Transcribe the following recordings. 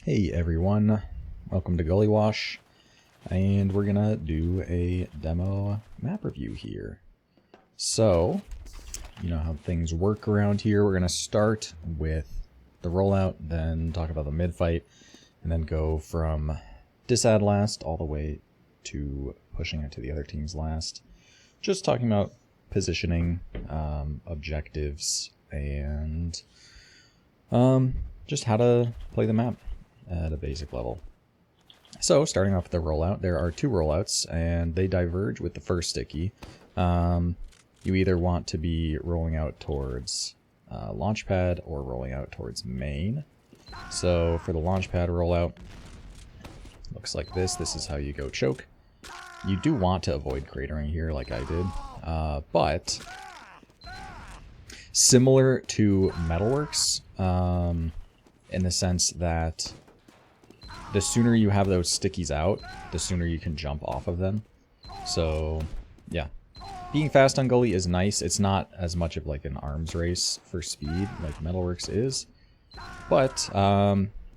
Hey everyone, welcome to Gullywash, and we're gonna do a demo map review here. So, you know how things work around here. We're gonna start with the rollout, then talk about the mid fight, and then go from disad last all the way to pushing it to the other team's last. Just talking about positioning, objectives, and just how to play the map at a basic level. So, starting off with the rollout, there are two rollouts, and they diverge with the first sticky. You either want to be rolling out towards launchpad or rolling out towards main. So, for the launchpad rollout, looks like this. This is how you go choke. You do want to avoid cratering here, like I did, but similar to Metalworks, in the sense that the sooner you have those stickies out, the sooner you can jump off of them. So, yeah. Being fast on Gully is nice. It's not as much of like an arms race for speed like Metalworks is. But,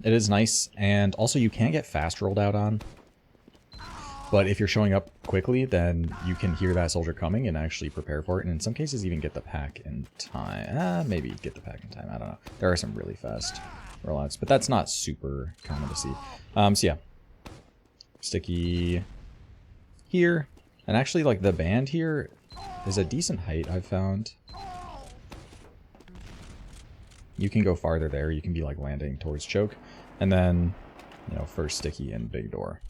it is nice. And also you can get fast rolled out on. But if you're showing up quickly, then you can hear that soldier coming and actually prepare for it. And in some cases even get the pack in time. Maybe get the pack in time. I don't know. There are some really fast rollouts, but that's not super common to see. So yeah, sticky here, and actually like the band here is a decent height I've found. You can go farther there. You can be like landing towards choke, and then first sticky and big door,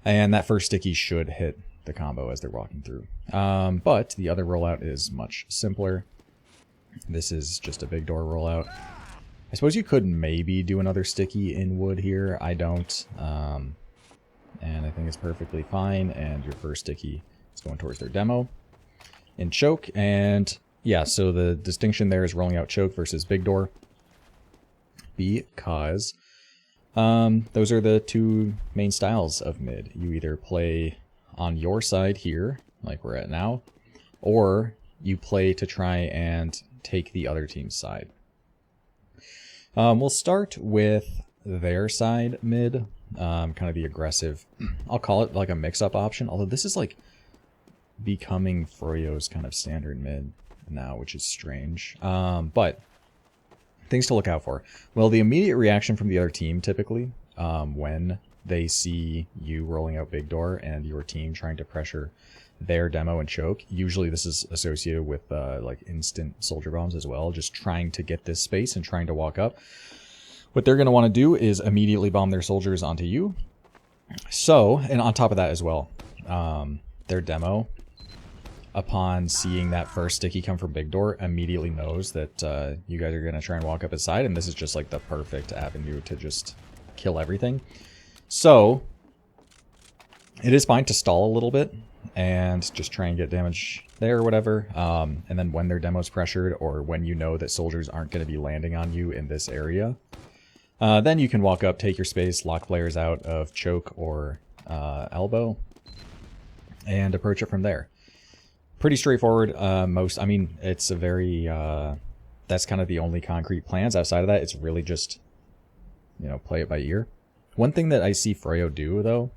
and that first sticky should hit the combo as they're walking through. But the other rollout is much simpler. This is just a big door rollout. I suppose you could maybe do another sticky in wood here. I don't. And I think it's perfectly fine. And your first sticky is going towards their demo in choke. And yeah, so the distinction there is rolling out choke versus big door. Because those are the two main styles of mid. You either play on your side here, like we're at now, or you play to try and take the other team's side. We'll start with their side mid, kind of the aggressive, I'll call it like a mix-up option, although this is like becoming Froyo's kind of standard mid now, which is strange. But things to look out for. Well, the immediate reaction from the other team typically, when they see you rolling out big door and your team trying to pressure their demo and choke, usually this is associated with like instant soldier bombs as well, just trying to get this space and trying to walk up. What they're going to want to do is immediately bomb their soldiers onto you. So, and on top of that as well, their demo, upon seeing that first sticky come from big door, immediately knows that you guys are going to try and walk up his side, and this is just like the perfect avenue to just kill everything. So it is fine to stall a little bit and just try and get damage there or whatever. And then when their demo's pressured, or when you know that soldiers aren't going to be landing on you in this area, then you can walk up, take your space, lock players out of choke or elbow, and approach it from there. Pretty straightforward. I mean, it's a very, that's kind of the only concrete plans. Outside of that, it's really just, play it by ear. One thing that I see Froyo do, though,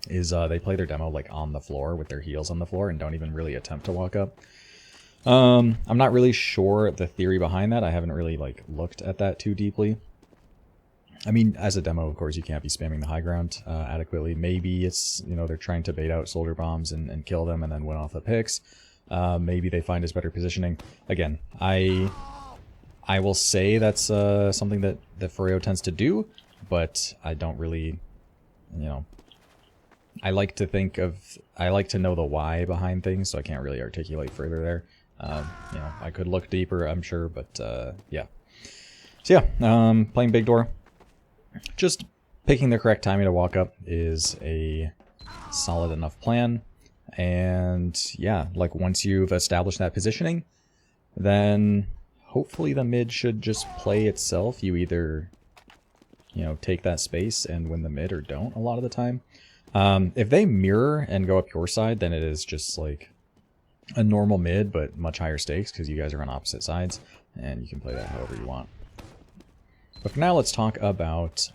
is they play their demo like on the floor with their heels on the floor and don't even really attempt to walk up. I'm not really sure the theory behind that. I haven't really like looked at that too deeply. I mean, as a demo, of course, you can't be spamming the high ground adequately. Maybe it's, they're trying to bait out soldier bombs and kill them and then win off the picks. Maybe they find his better positioning. Again, I will say that's something that Froyo tends to do, but I don't really, I like to know the why behind things, so I can't really articulate further there. I could look deeper, I'm sure, but yeah. So yeah, playing big door. Just picking the correct timing to walk up is a solid enough plan. And yeah, like once you've established that positioning, then hopefully the mid should just play itself. You either, take that space and win the mid or don't a lot of the time. If they mirror and go up your side, then it is just like a normal mid, but much higher stakes because you guys are on opposite sides, and you can play that however you want. But for now, let's talk about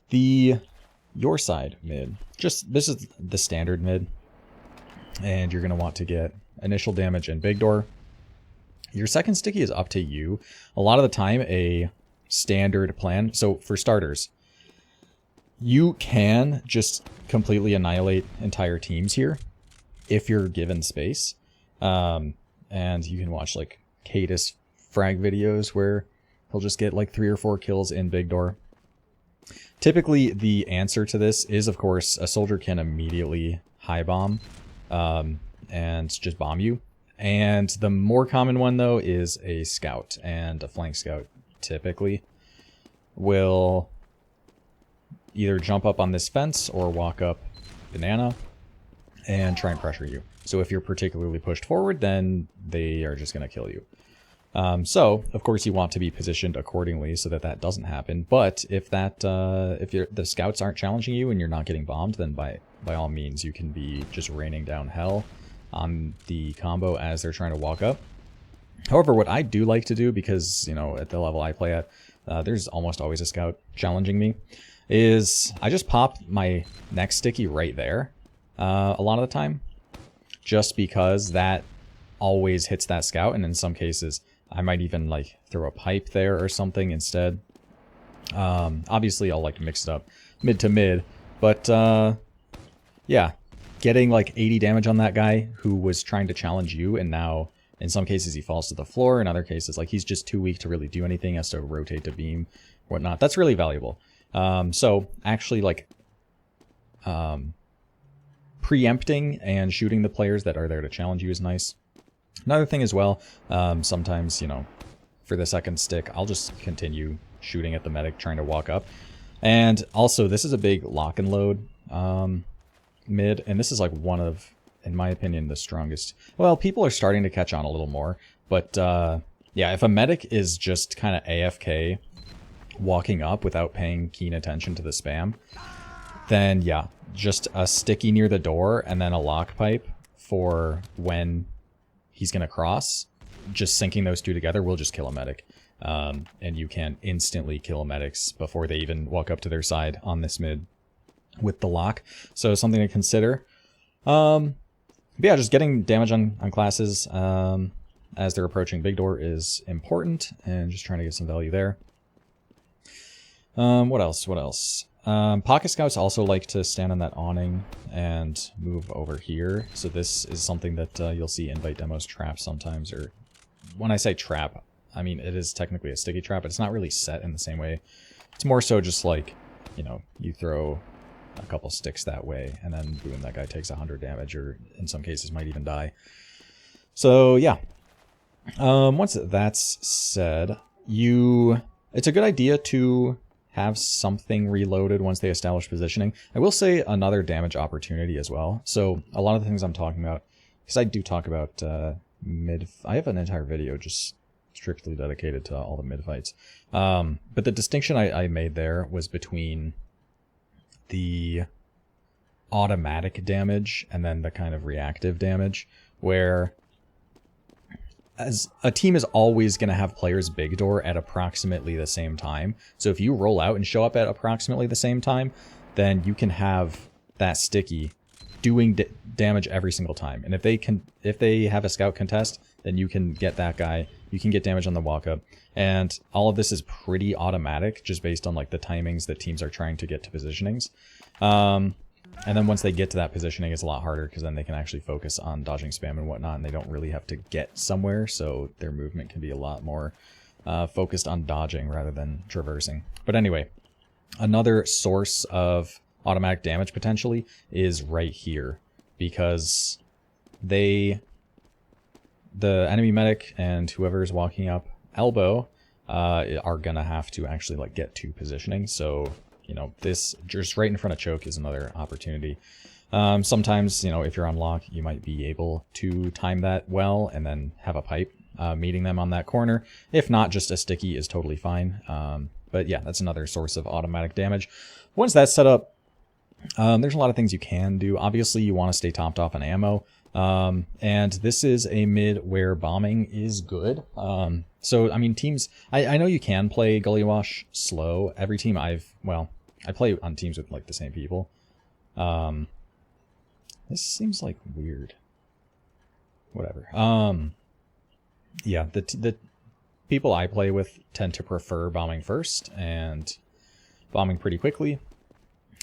your side mid. This is the standard mid, and you're going to want to get initial damage and big door. Your second sticky is up to you. A lot of the time, a standard plan. So for starters, you can just completely annihilate entire teams here if you're given space. And you can watch like Cadis frag videos where he'll just get like 3 or 4 kills in big door. Typically, the answer to this is, of course, a soldier can immediately high bomb and just bomb you. And the more common one, though, is a scout. And a flank scout typically will either jump up on this fence or walk up banana and try and pressure you. So if you're particularly pushed forward, then they are just going to kill you. So, of course, you want to be positioned accordingly so that that doesn't happen. But if the scouts aren't challenging you and you're not getting bombed, then by all means, you can be just raining down hell on the combo as they're trying to walk up. However, what I do like to do, because, you know, at the level I play at, there's almost always a scout challenging me, is I just pop my next sticky right there a lot of the time, just because that always hits that scout, and in some cases I might even like throw a pipe there or something instead. Obviously I'll like mix it up mid to mid, but yeah, getting like 80 damage on that guy who was trying to challenge you, and now in some cases he falls to the floor, in other cases like he's just too weak to really do anything, has to rotate to beam, whatnot. That's really valuable. So actually like preempting and shooting the players that are there to challenge you is nice. Another thing as well, sometimes, you know, for the second stick, I'll just continue shooting at the medic trying to walk up. And also, this is a big lock and load mid, and this is like one of, in my opinion, the strongest. Well, people are starting to catch on a little more, but yeah, if a medic is just kind of AFK walking up without paying keen attention to the spam, then yeah, just a sticky near the door and then a lock pipe for when he's going to cross, just syncing those two together will just kill a medic. And you can instantly kill medics before they even walk up to their side on this mid with the lock. So something to consider. But yeah, just getting damage on classes as they're approaching big door is important, and just trying to get some value there. What else? Pocket scouts also like to stand on that awning and move over here. So this is something that you'll see invite demos trap sometimes, or when I say trap, I mean it is technically a sticky trap, but it's not really set in the same way. It's more so just like, you know, you throw a couple sticks that way and then boom, that guy takes 100 damage, or in some cases might even die. So yeah, once that's said, it's a good idea to have something reloaded once they establish positioning. I will say another damage opportunity as well. So a lot of the things I'm talking about, because I do talk about mid, I have an entire video just strictly dedicated to all the mid fights. But the distinction I made there was between the automatic damage and then the kind of reactive damage, where as a team is always going to have players big door at approximately the same time. So if you roll out and show up at approximately the same time, then you can have that sticky doing damage every single time. And if they have a scout contest, then you can get that guy, you can get damage on the walk up. And all of this is pretty automatic, just based on like the timings that teams are trying to get to positionings. And then once they get to that positioning, it's a lot harder, because then they can actually focus on dodging spam and whatnot, and they don't really have to get somewhere, so their movement can be a lot more focused on dodging rather than traversing. But anyway, another source of automatic damage potentially is right here, because the enemy medic and whoever is walking up elbow are gonna have to actually like get to positioning. So, you know, this just right in front of choke is another opportunity. Sometimes, you know, if you're on lock, you might be able to time that well and then have a pipe meeting them on that corner. If not, just a sticky is totally fine. But yeah, that's another source of automatic damage. Once that's set up, there's a lot of things you can do. Obviously, you want to stay topped off on ammo. And this is a mid where bombing is good. So, I mean, teams... I know you can play Gullywash slow. Every team well, I play on teams with, like, the same people. This seems, like, weird. Whatever. Yeah, the people I play with tend to prefer bombing first and bombing pretty quickly.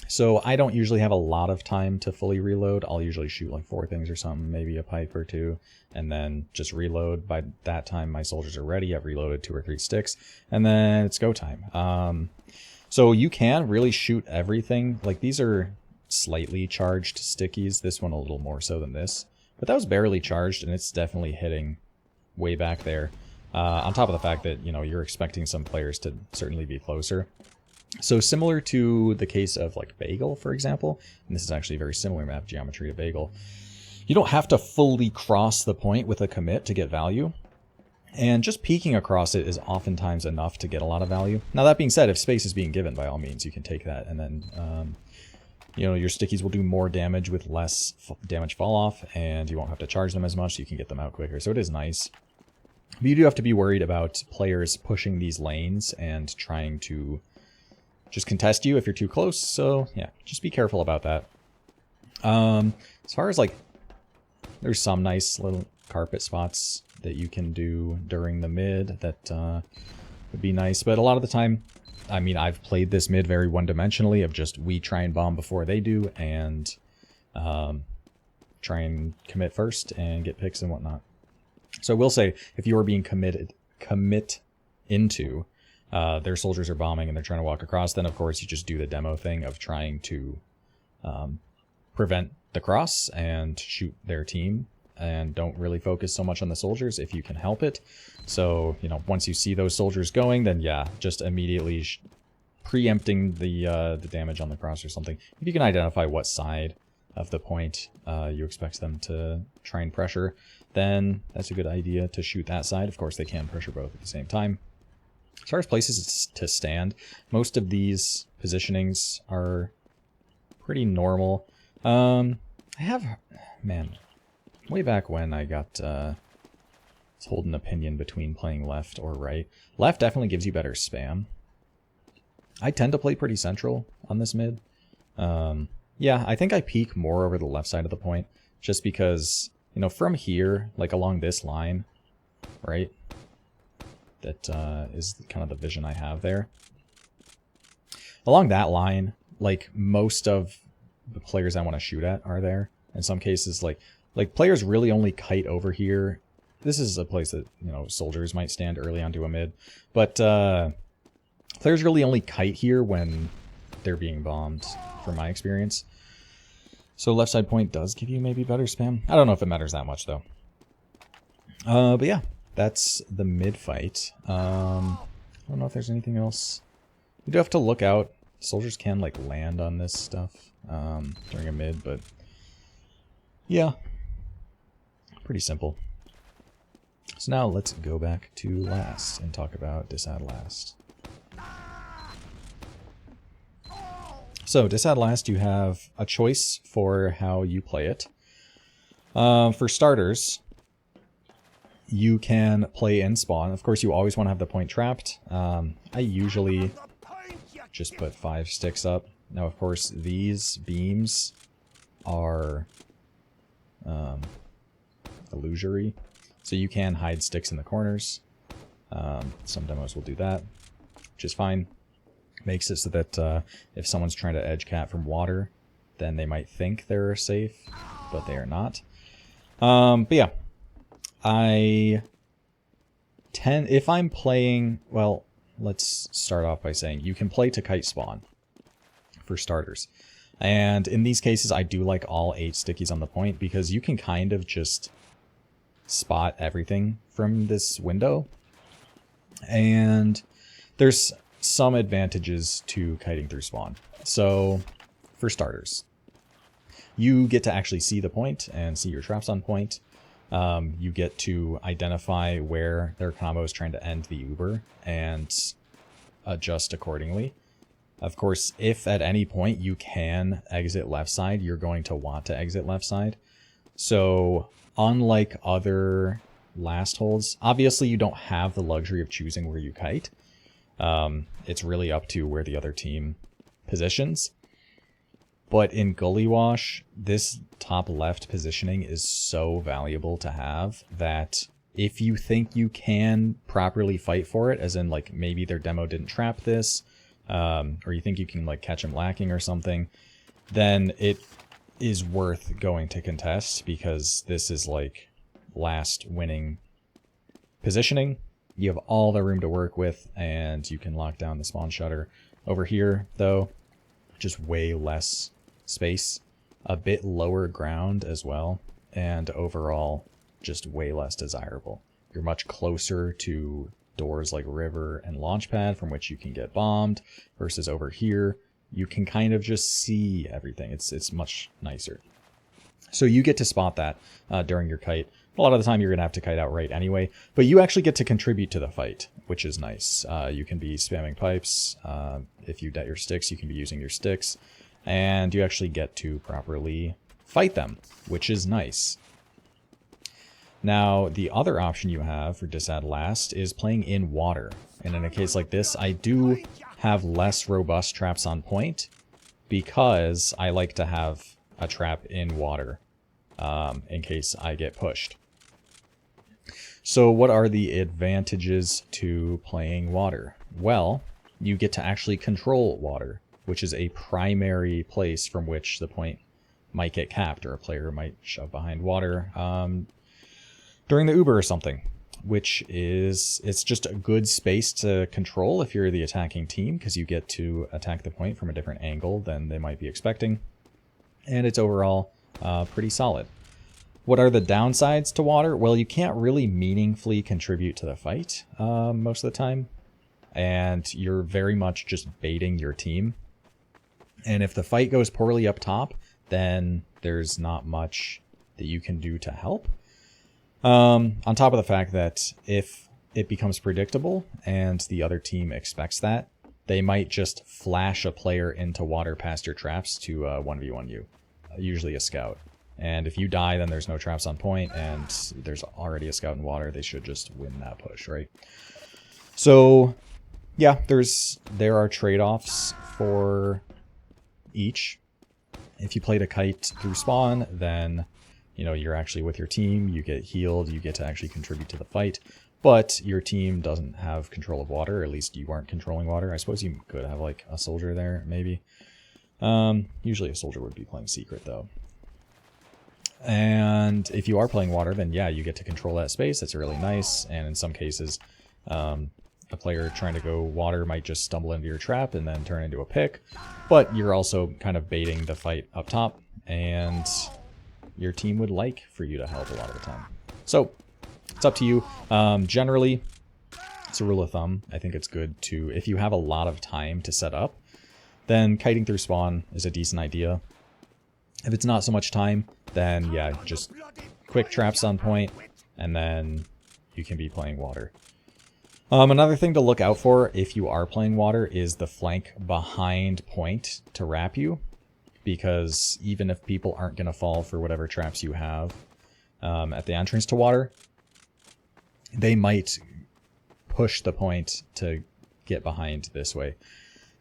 So I don't usually have a lot of time to fully reload. I'll usually shoot like 4 things or something, maybe a pipe or 2, and then just reload. By that time, my soldiers are ready. I've reloaded 2 or 3 sticks, and then it's go time. So you can really shoot everything. Like, these are slightly charged stickies. This one a little more so than this. But that was barely charged, and it's definitely hitting way back there. On top of the fact that, you know, you're expecting some players to certainly be closer. So similar to the case of, like, Bagel, for example, and this is actually a very similar map geometry to Bagel, you don't have to fully cross the point with a commit to get value. And just peeking across it is oftentimes enough to get a lot of value. Now, that being said, if space is being given, by all means, you can take that, and then... you know, your stickies will do more damage with less damage fall off, and you won't have to charge them as much, so you can get them out quicker. So it is nice. But you do have to be worried about players pushing these lanes and trying to just contest you if you're too close. So yeah, just be careful about that. As far as, like, there's some nice little carpet spots that you can do during the mid that would be nice, but a lot of the time, I mean, I've played this mid very one-dimensionally of just we try and bomb before they do, and try and commit first and get picks and whatnot. So I will say, if you are being commit into, their soldiers are bombing and they're trying to walk across, then of course you just do the demo thing of trying to prevent the cross and shoot their team, and don't really focus so much on the soldiers if you can help it. So, you know, once you see those soldiers going, then yeah, just immediately preempting the damage on the cross or something. If you can identify what side of the point you expect them to try and pressure, then that's a good idea to shoot that side. Of course, they can pressure both at the same time. As far as places to stand, most of these positionings are pretty normal. I have, man, way back when I got told an opinion between playing left or right. Left definitely gives you better spam. I tend to play pretty central on this mid. Yeah, I think I peek more over the left side of the point, just because, you know, from here, like along this line, right? That is kind of the vision I have there. Along that line, like, most of the players I want to shoot at are there. In some cases, like players really only kite over here. This is a place that, you know, soldiers might stand early onto a mid, but players really only kite here when they're being bombed, from my experience. So left side point does give you maybe better spam. I don't know if it matters that much though. But yeah, that's the mid fight. I don't know if there's anything else. You do have to look out. Soldiers can, like, land on this stuff during a mid, but yeah, pretty simple. So now let's go back to last and talk about Disad last. So Disad last, you have a choice for how you play it. For starters, you can play in spawn. Of course, you always want to have the point trapped. I usually just put 5 sticks up. Now, of course, these beams are illusory, so you can hide sticks in the corners. Some demos will do that, which is fine. Makes it so that if someone's trying to edge cat from water, then they might think they're safe, but they are not. But yeah, if I'm playing, well, let's start off by saying you can play to kite spawn, for starters. And in these cases, I do like all 8 stickies on the point, because you can kind of just spot everything from this window. And there's some advantages to kiting through spawn. So, for starters, you get to actually see the point and see your traps on point. You get to identify where their combo is trying to end the Uber and adjust accordingly. Of course, if at any point you can exit left side, you're going to want to exit left side. So unlike other last holds, obviously you don't have the luxury of choosing where you kite. It's really up to where the other team positions. But in Gullywash, this top left positioning is so valuable to have that if you think you can properly fight for it, as in like maybe their demo didn't trap this, or you think you can like catch them lacking or something, then it is worth going to contest, because this is like last winning positioning. You have all the room to work with, and you can lock down the spawn shutter. Over here, though, just way less space, a bit lower ground as well, and overall just way less desirable. You're much closer to doors like river and launchpad from which you can get bombed, versus over here you can kind of just see everything. It's much nicer. So you get to spot that during your kite. A lot of the time you're going to have to kite outright anyway, but you actually get to contribute to the fight, which is nice. You can be spamming pipes. If you det your sticks, you can be using your sticks, and you actually get to properly fight them, which is nice. Now, the other option you have for Disad last is playing in water. And in a case like this, I do have less robust traps on point, because I like to have a trap in water in case I get pushed. So what are the advantages to playing water? Well, you get to actually control water, which is a primary place from which the point might get capped, or a player might shove behind water during the Uber or something, which is, it's just a good space to control if you're the attacking team, because you get to attack the point from a different angle than they might be expecting, and it's overall pretty solid. What are the downsides to water? Well, you can't really meaningfully contribute to the fight most of the time, and you're very much just baiting your team. And if the fight goes poorly up top, then there's not much that you can do to help. On top of the fact that if it becomes predictable and the other team expects that, they might just flash a player into water past your traps to 1v1 you, usually a scout. And if you die, then there's no traps on point, and there's already a scout in water. They should just win that push, right? So, yeah, there are trade-offs for each. If you played a kite through spawn, then you know you're actually with your team. You get healed. You get to actually contribute to the fight. But your team doesn't have control of water. Or at least you aren't controlling water. I suppose you could have like a soldier there, maybe. Usually a soldier would be playing secret, though. And if you are playing water, then yeah, you get to control that space. That's really nice. And in some cases, a player trying to go water might just stumble into your trap and then turn into a pick. But you're also kind of baiting the fight up top, and your team would like for you to help a lot of the time. So it's up to you. Generally, it's a rule of thumb. I think it's good to, if you have a lot of time to set up, then kiting through spawn is a decent idea. If it's not so much time, then yeah, just quick traps on point, and then you can be playing water. Another thing to look out for if you are playing water is the flank behind point to wrap you, because even if people aren't going to fall for whatever traps you have at the entrance to water, they might push the point to get behind this way.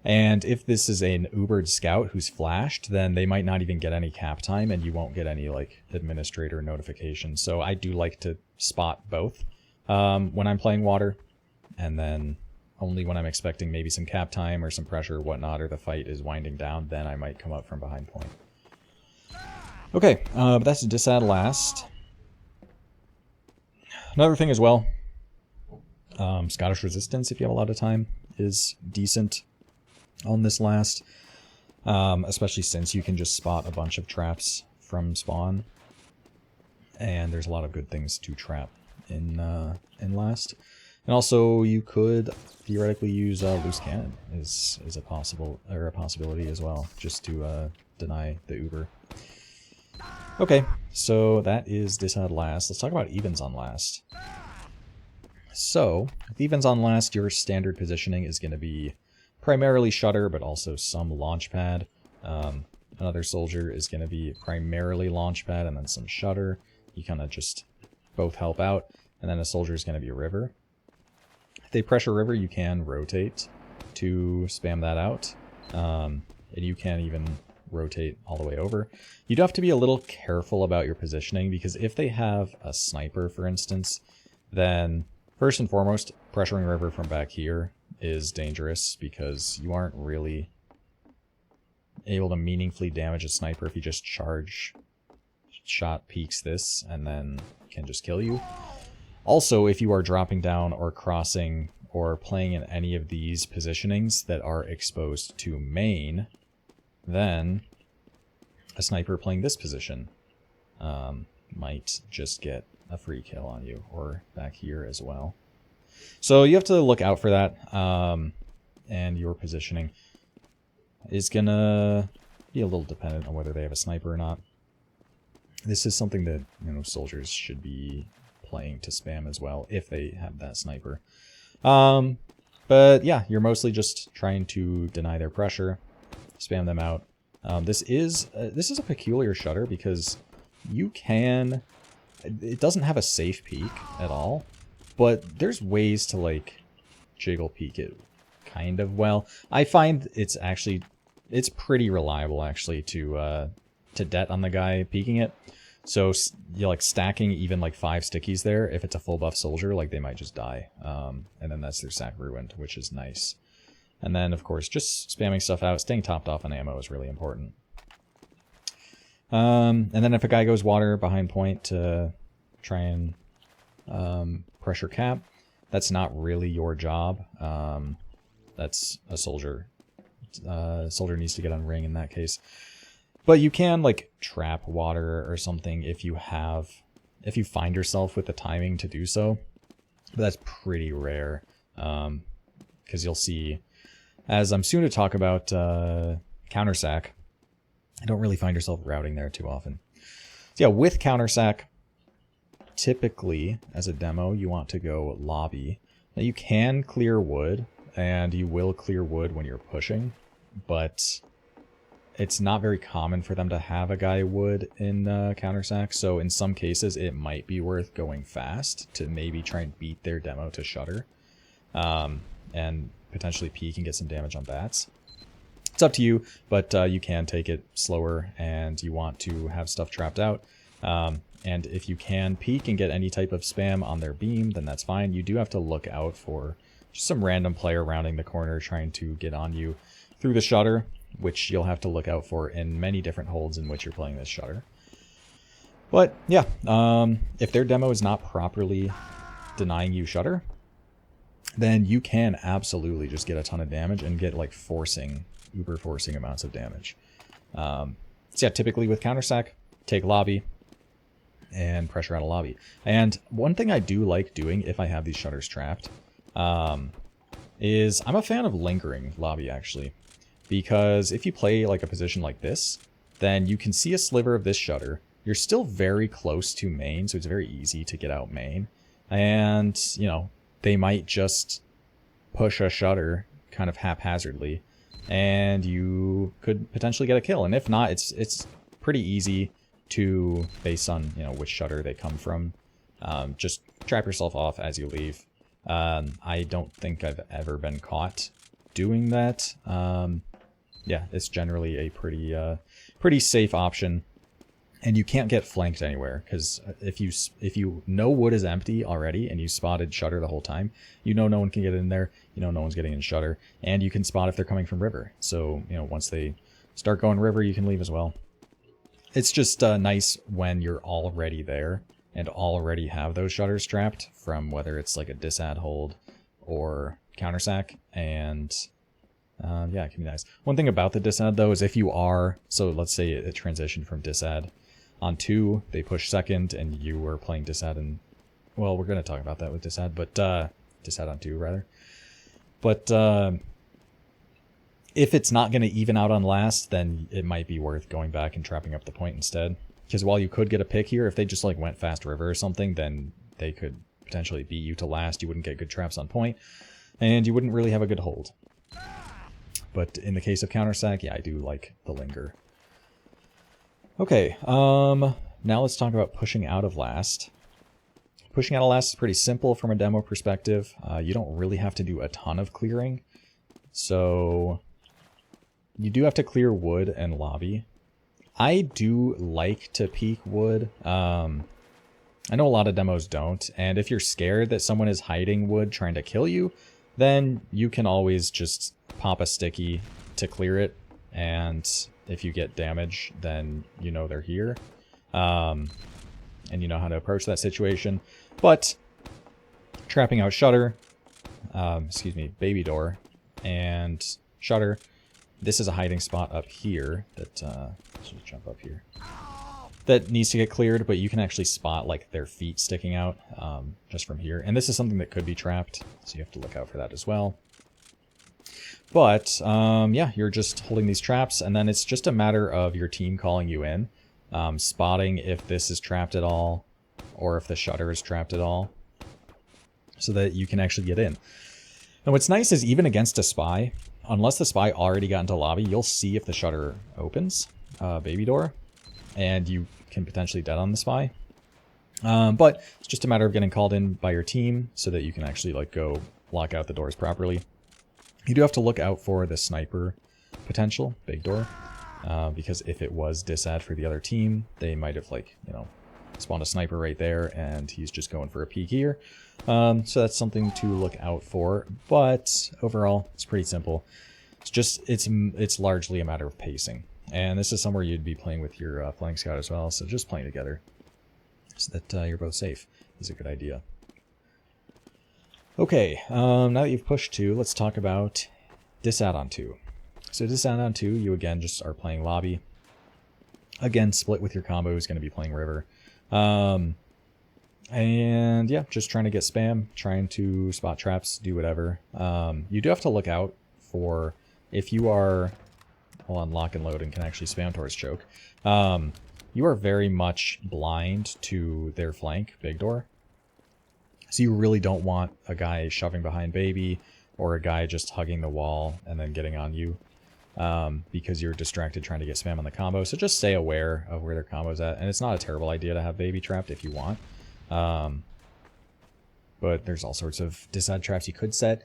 And if this is an Ubered scout who's flashed, then they might not even get any cap time, and you won't get any like administrator notification. So I do like to spot both when I'm playing water, and then only when I'm expecting maybe some cap time or some pressure or whatnot, or the fight is winding down, then I might come up from behind point. Okay, but that's Disad last. Another thing as well, Scottish Resistance, if you have a lot of time, is decent on this last, especially since you can just spot a bunch of traps from spawn, and there's a lot of good things to trap in last. And also, you could theoretically use loose cannon is a possibility as well, just to deny the Uber. Okay, so that is Disad last. Let's talk about evens on last. So, with evens on last, your standard positioning is going to be primarily shutter, but also some launch pad. another soldier is going to be primarily launchpad and then some shutter. You kind of just both help out. And then a soldier is going to be river. If they pressure river, you can rotate to spam that out. And you can even rotate all the way over. You do have to be a little careful about your positioning, because if they have a sniper, for instance, then first and foremost, pressuring river from back here is dangerous, because you aren't really able to meaningfully damage a sniper if you just charge shot peeks this and then can just kill you. Also, if you are dropping down or crossing or playing in any of these positionings that are exposed to main, then a sniper playing this position might just get a free kill on you, or back here as well. So you have to look out for that, and your positioning is gonna be a little dependent on whether they have a sniper or not. This is something that, you know, soldiers should be playing to spam as well if they have that sniper. But yeah, you're mostly just trying to deny their pressure, spam them out. This is a peculiar shutter because you can... It doesn't have a safe peek at all, but there's ways to, like, jiggle peek it kind of well. I find it's pretty reliable, actually, to det on the guy peeking it. So you're, like, stacking even, like, 5 stickies there. If it's a full buff soldier, like, they might just die. And then that's their sack ruined, which is nice. And then, of course, just spamming stuff out. Staying topped off on ammo is really important. And then if a guy goes water behind point to try and pressure cap, that's not really your job. That's a soldier. Soldier needs to get on ring in that case. But you can, like, trap water or something if you find yourself with the timing to do so. But that's pretty rare. Because you'll see, as I'm soon to talk about countersack, you don't really find yourself routing there too often. So yeah, with countersack, typically, as a demo, you want to go lobby. Now you can clear wood, and you will clear wood when you're pushing, but it's not very common for them to have a guy wood in countersack, so in some cases it might be worth going fast to maybe try and beat their demo to shutter, and potentially peek and get some damage on bats. It's up to you, but you can take it slower, and you want to have stuff trapped out. And if you can peek and get any type of spam on their beam, then that's fine. You do have to look out for just some random player rounding the corner trying to get on you through the shutter, which you'll have to look out for in many different holds in which you're playing this shutter. But yeah, if their demo is not properly denying you shutter, then you can absolutely just get a ton of damage and get, like, uber forcing amounts of damage. So yeah, typically with countersack, take lobby and pressure out a lobby. And one thing I do like doing if I have these shutters trapped is I'm a fan of lingering lobby, actually, because if you play like a position like this, then you can see a sliver of this shutter. You're still very close to main, so it's very easy to get out main. And, you know, they might just push a shutter kind of haphazardly, and you could potentially get a kill. And if not, it's pretty easy to, based on, you know, which shutter they come from, just trap yourself off as you leave. I don't think I've ever been caught doing that. Yeah, it's generally a pretty safe option. And you can't get flanked anywhere, because if you know wood is empty already and you spotted shutter the whole time, you know no one can get in there, you know no one's getting in shutter, and you can spot if they're coming from river. So, you know, once they start going river, you can leave as well. It's just nice when you're already there and already have those shutters trapped from whether it's like a disad hold or countersack, and yeah, it can be nice. One thing about the disad though is if you are, so let's say it transitioned from disad on 2, they push second, and you were playing disad, and, well, we're going to talk about that with disad, but disad on 2 rather. But if it's not going to even out on last, then it might be worth going back and trapping up the point instead. Because while you could get a pick here, if they just like went fast river or something, then they could potentially beat you to last. You wouldn't get good traps on point, and you wouldn't really have a good hold. But in the case of countersack, yeah, I do like the linger. Okay, now let's talk about pushing out of last. Pushing out of last is pretty simple from a demo perspective. You don't really have to do a ton of clearing. So you do have to clear wood and lobby. I do like to peek wood. I know a lot of demos don't, and if you're scared that someone is hiding wood trying to kill you, then you can always just pop a sticky to clear it, and if you get damage, then you know they're here, and you know how to approach that situation. But trapping out Shutter, Baby Door, and Shutter, this is a hiding spot up here that, let's just jump up here, that needs to get cleared, but you can actually spot like their feet sticking out just from here. And this is something that could be trapped, so you have to look out for that as well. But yeah, you're just holding these traps, and then it's just a matter of your team calling you in, spotting if this is trapped at all, or if the Shutter is trapped at all, so that you can actually get in. And what's nice is even against a spy, unless the spy already got into lobby, you'll see if the Shutter opens, Baby Door, and you can potentially dead on the spy. But it's just a matter of getting called in by your team so that you can actually like go lock out the doors properly. You do have to look out for the sniper potential, Big Door, because if it was disad for the other team, they might have like, you know, spawned a sniper right there and he's just going for a peek here. So that's something to look out for, but overall it's pretty simple. It's just, it's largely a matter of pacing. And this is somewhere you'd be playing with your flank scout as well, so just playing together so that you're both safe is a good idea. Okay, now that you've pushed 2, let's talk about Disad on 2. So Disad on 2, you again just are playing lobby. Again, split with your combo is going to be playing river. And yeah, just trying to get spam, trying to spot traps, do whatever. You do have to look out for if you are on lock and load and can actually spam towards choke. You are very much blind to their flank, Big Door. So you really don't want a guy shoving behind Baby or a guy just hugging the wall and then getting on you because you're distracted trying to get spam on the combo. So just stay aware of where their combo's at. And it's not a terrible idea to have Baby trapped if you want. But there's all sorts of disad traps you could set.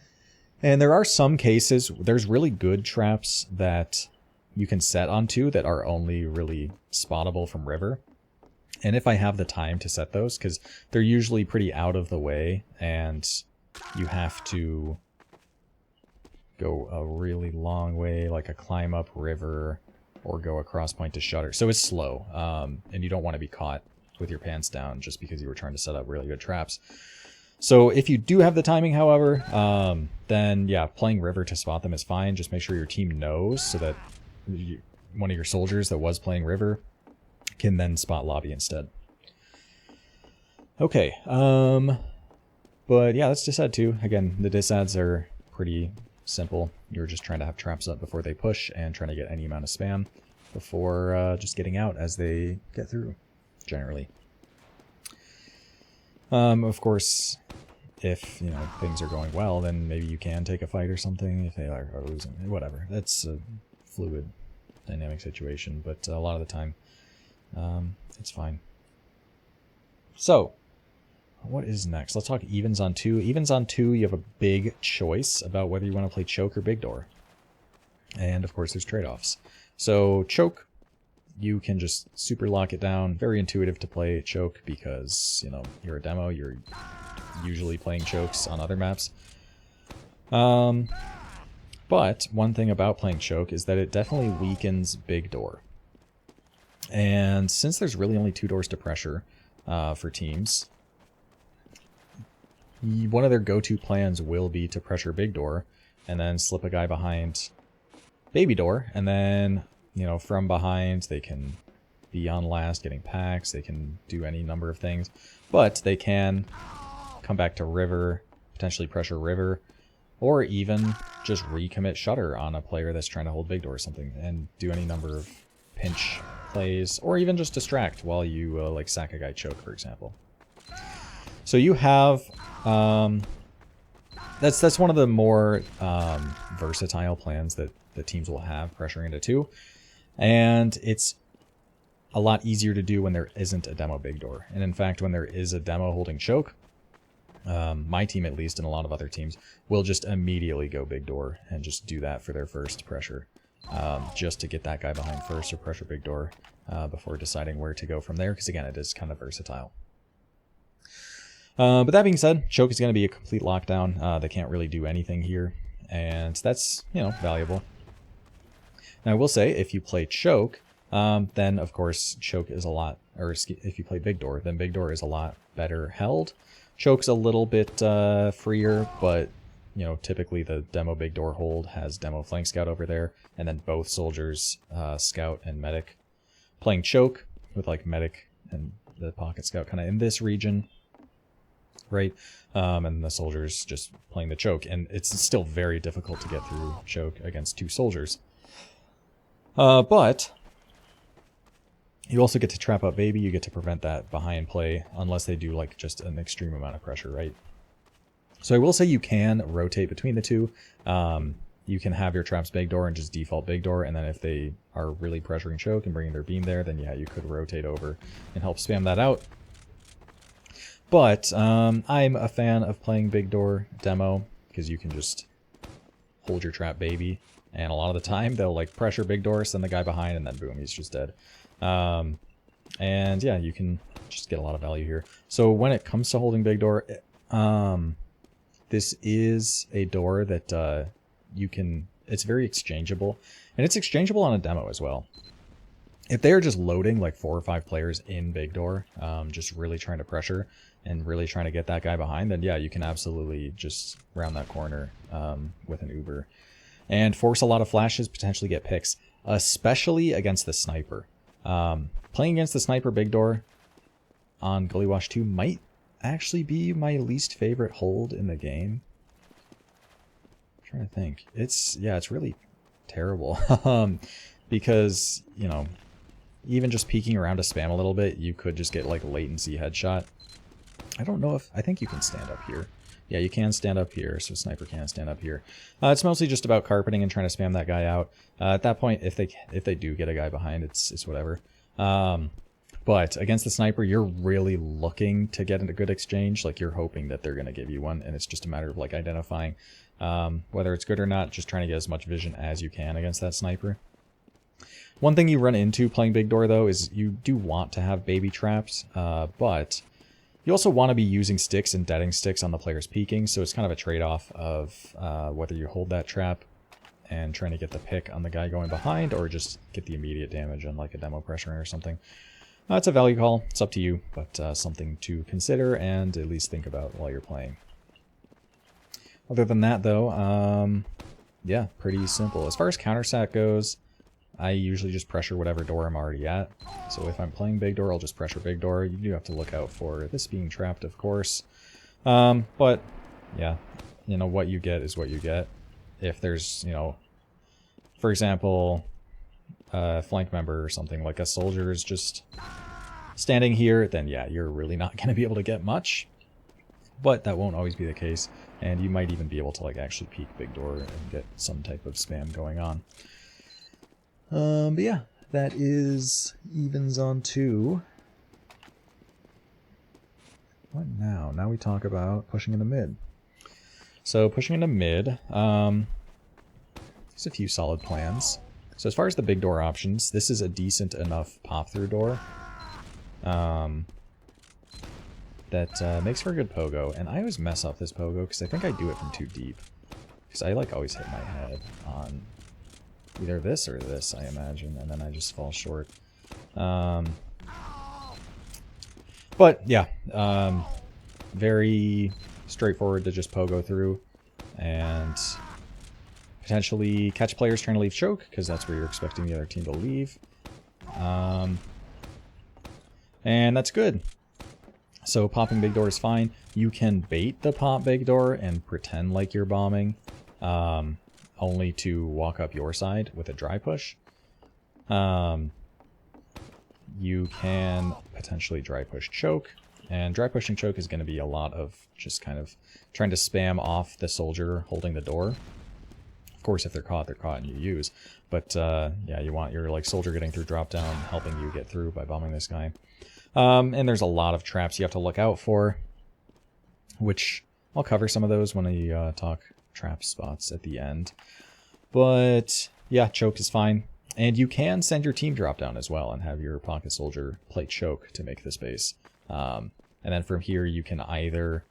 And there are some cases, there's really good traps that you can set onto that are only really spottable from river. And if I have the time to set those, because they're usually pretty out of the way, and you have to go a really long way, like a climb up river, or go across point to Shutter. So it's slow, and you don't want to be caught with your pants down just because you were trying to set up really good traps. So if you do have the timing, however, then yeah, playing river to spot them is fine. Just make sure your team knows so that one of your soldiers that was playing river can then spot lobby instead. Okay, but yeah, let's Disad 2. Again, the Disads are pretty simple. You're just trying to have traps up before they push and trying to get any amount of spam before just getting out as they get through, generally. Of course, if, you know, things are going well, then maybe you can take a fight or something if they are losing. Whatever. That's a fluid, dynamic situation, but a lot of the time, it's fine. So, what is next? Let's talk evens on 2. Evens on 2, you have a big choice about whether you want to play choke or Big Door. And of course, there's trade-offs. So, choke, you can just super lock it down. Very intuitive to play choke because, you know, you're a demo, you're usually playing chokes on other maps. But one thing about playing choke is that it definitely weakens Big Door. And since there's really only 2 doors to pressure for teams, one of their go-to plans will be to pressure Big Door and then slip a guy behind Baby Door, and then, you know, from behind they can be on last getting packs, they can do any number of things, but they can come back to river, potentially pressure river, or even just recommit Shutter on a player that's trying to hold Big Door or something and do any number of pinch plays, or even just distract while you like sack a guy choke, for example. So you have that's one of the more versatile plans that the teams will have, pressuring into 2, and it's a lot easier to do when there isn't a demo big door. And in fact, when there is a demo holding choke, my team at least, and a lot of other teams, will just immediately go big door and just do that for their first pressure. Just to get that guy behind first or pressure big door before deciding where to go from there, because again, it is kind of versatile. But that being said, choke is going to be a complete lockdown. They can't really do anything here, and that's, you know, valuable. Now, I will say, if you play choke, then of course choke is a lot, or if you play big door, then big door is a lot better held. Choke's a little bit freer, but you know, typically the demo big door hold has demo flank scout over there, and then both soldiers, scout and medic, playing choke with like medic and the pocket scout kind of in this region, right? And the soldiers just playing the choke, and it's still very difficult to get through choke against two soldiers. But you also get to trap up baby. You get to prevent that behind play unless they do like just an extreme amount of pressure, right? So I will say you can rotate between the two. You can have your traps big door and just default big door, and then if they are really pressuring choke and bringing their beam there, then yeah, you could rotate over and help spam that out. But I'm a fan of playing big door demo because you can just hold your trap baby, and a lot of the time they'll like pressure big door, send the guy behind, and then boom, he's just dead. And yeah, you can just get a lot of value here. So when it comes to holding big door, this is a door that you can, it's very exchangeable, and it's exchangeable on a demo as well. If they're just loading like 4 or 5 players in big door, just really trying to pressure and really trying to get that guy behind, then yeah, you can absolutely just round that corner with an Uber and force a lot of flashes, potentially get picks, especially against the sniper. Playing against the sniper big door on Gullywash 2 might actually be my least favorite hold in the game. I'm trying to think. It's really terrible. Because, you know, even just peeking around to spam a little bit, you could just get like latency headshot. I don't know if, I think you can stand up here. Yeah, you can stand up here, so sniper can stand up here. It's mostly just about carpeting and trying to spam that guy out. At that point, if they do get a guy behind, it's whatever. But against the sniper, you're really looking to get into good exchange. Like, you're hoping that they're going to give you one, and it's just a matter of like identifying whether it's good or not, just trying to get as much vision as you can against that sniper. One thing you run into playing big door, though, is you do want to have baby traps, but you also want to be using sticks and deading sticks on the players peeking, so it's kind of a trade-off of whether you hold that trap and trying to get the pick on the guy going behind, or just get the immediate damage on like a demo pressure or something. It's a value call. It's up to you, but something to consider and at least think about while you're playing. Other than that, though, yeah, pretty simple. As far as countersat goes, I usually just pressure whatever door I'm already at. So if I'm playing big door, I'll just pressure big door. You do have to look out for this being trapped, of course. But, yeah, you know, what you get is what you get. If there's, you know, for example, a flank member or something, like a soldier is just standing here, then yeah, you're really not going to be able to get much. But that won't always be the case, and you might even be able to like actually peek big door and get some type of spam going on. But yeah, that is evens on 2. What now? Now we talk about pushing into mid. So pushing into mid, there's a few solid plans. So as far as the big door options, this is a decent enough pop-through door that makes for a good pogo. And I always mess up this pogo because I think I do it from too deep. Because I like always hit my head on either this or this, I imagine, and then I just fall short. But yeah, very straightforward to just pogo through and potentially catch players trying to leave choke, because that's where you're expecting the other team to leave. And that's good. So popping big door is fine. You can bait the pop big door and pretend like you're bombing, only to walk up your side with a dry push. You can potentially dry push choke, and dry pushing choke is going to be a lot of just kind of trying to spam off the soldier holding the door. Of course, if they're caught and you use. But yeah, you want your like soldier getting through drop down, helping you get through by bombing this guy. And there's a lot of traps you have to look out for, which I'll cover some of those when I talk trap spots at the end. But yeah, choke is fine. And you can send your team drop down as well and have your pocket soldier play choke to make this base. And then from here you can either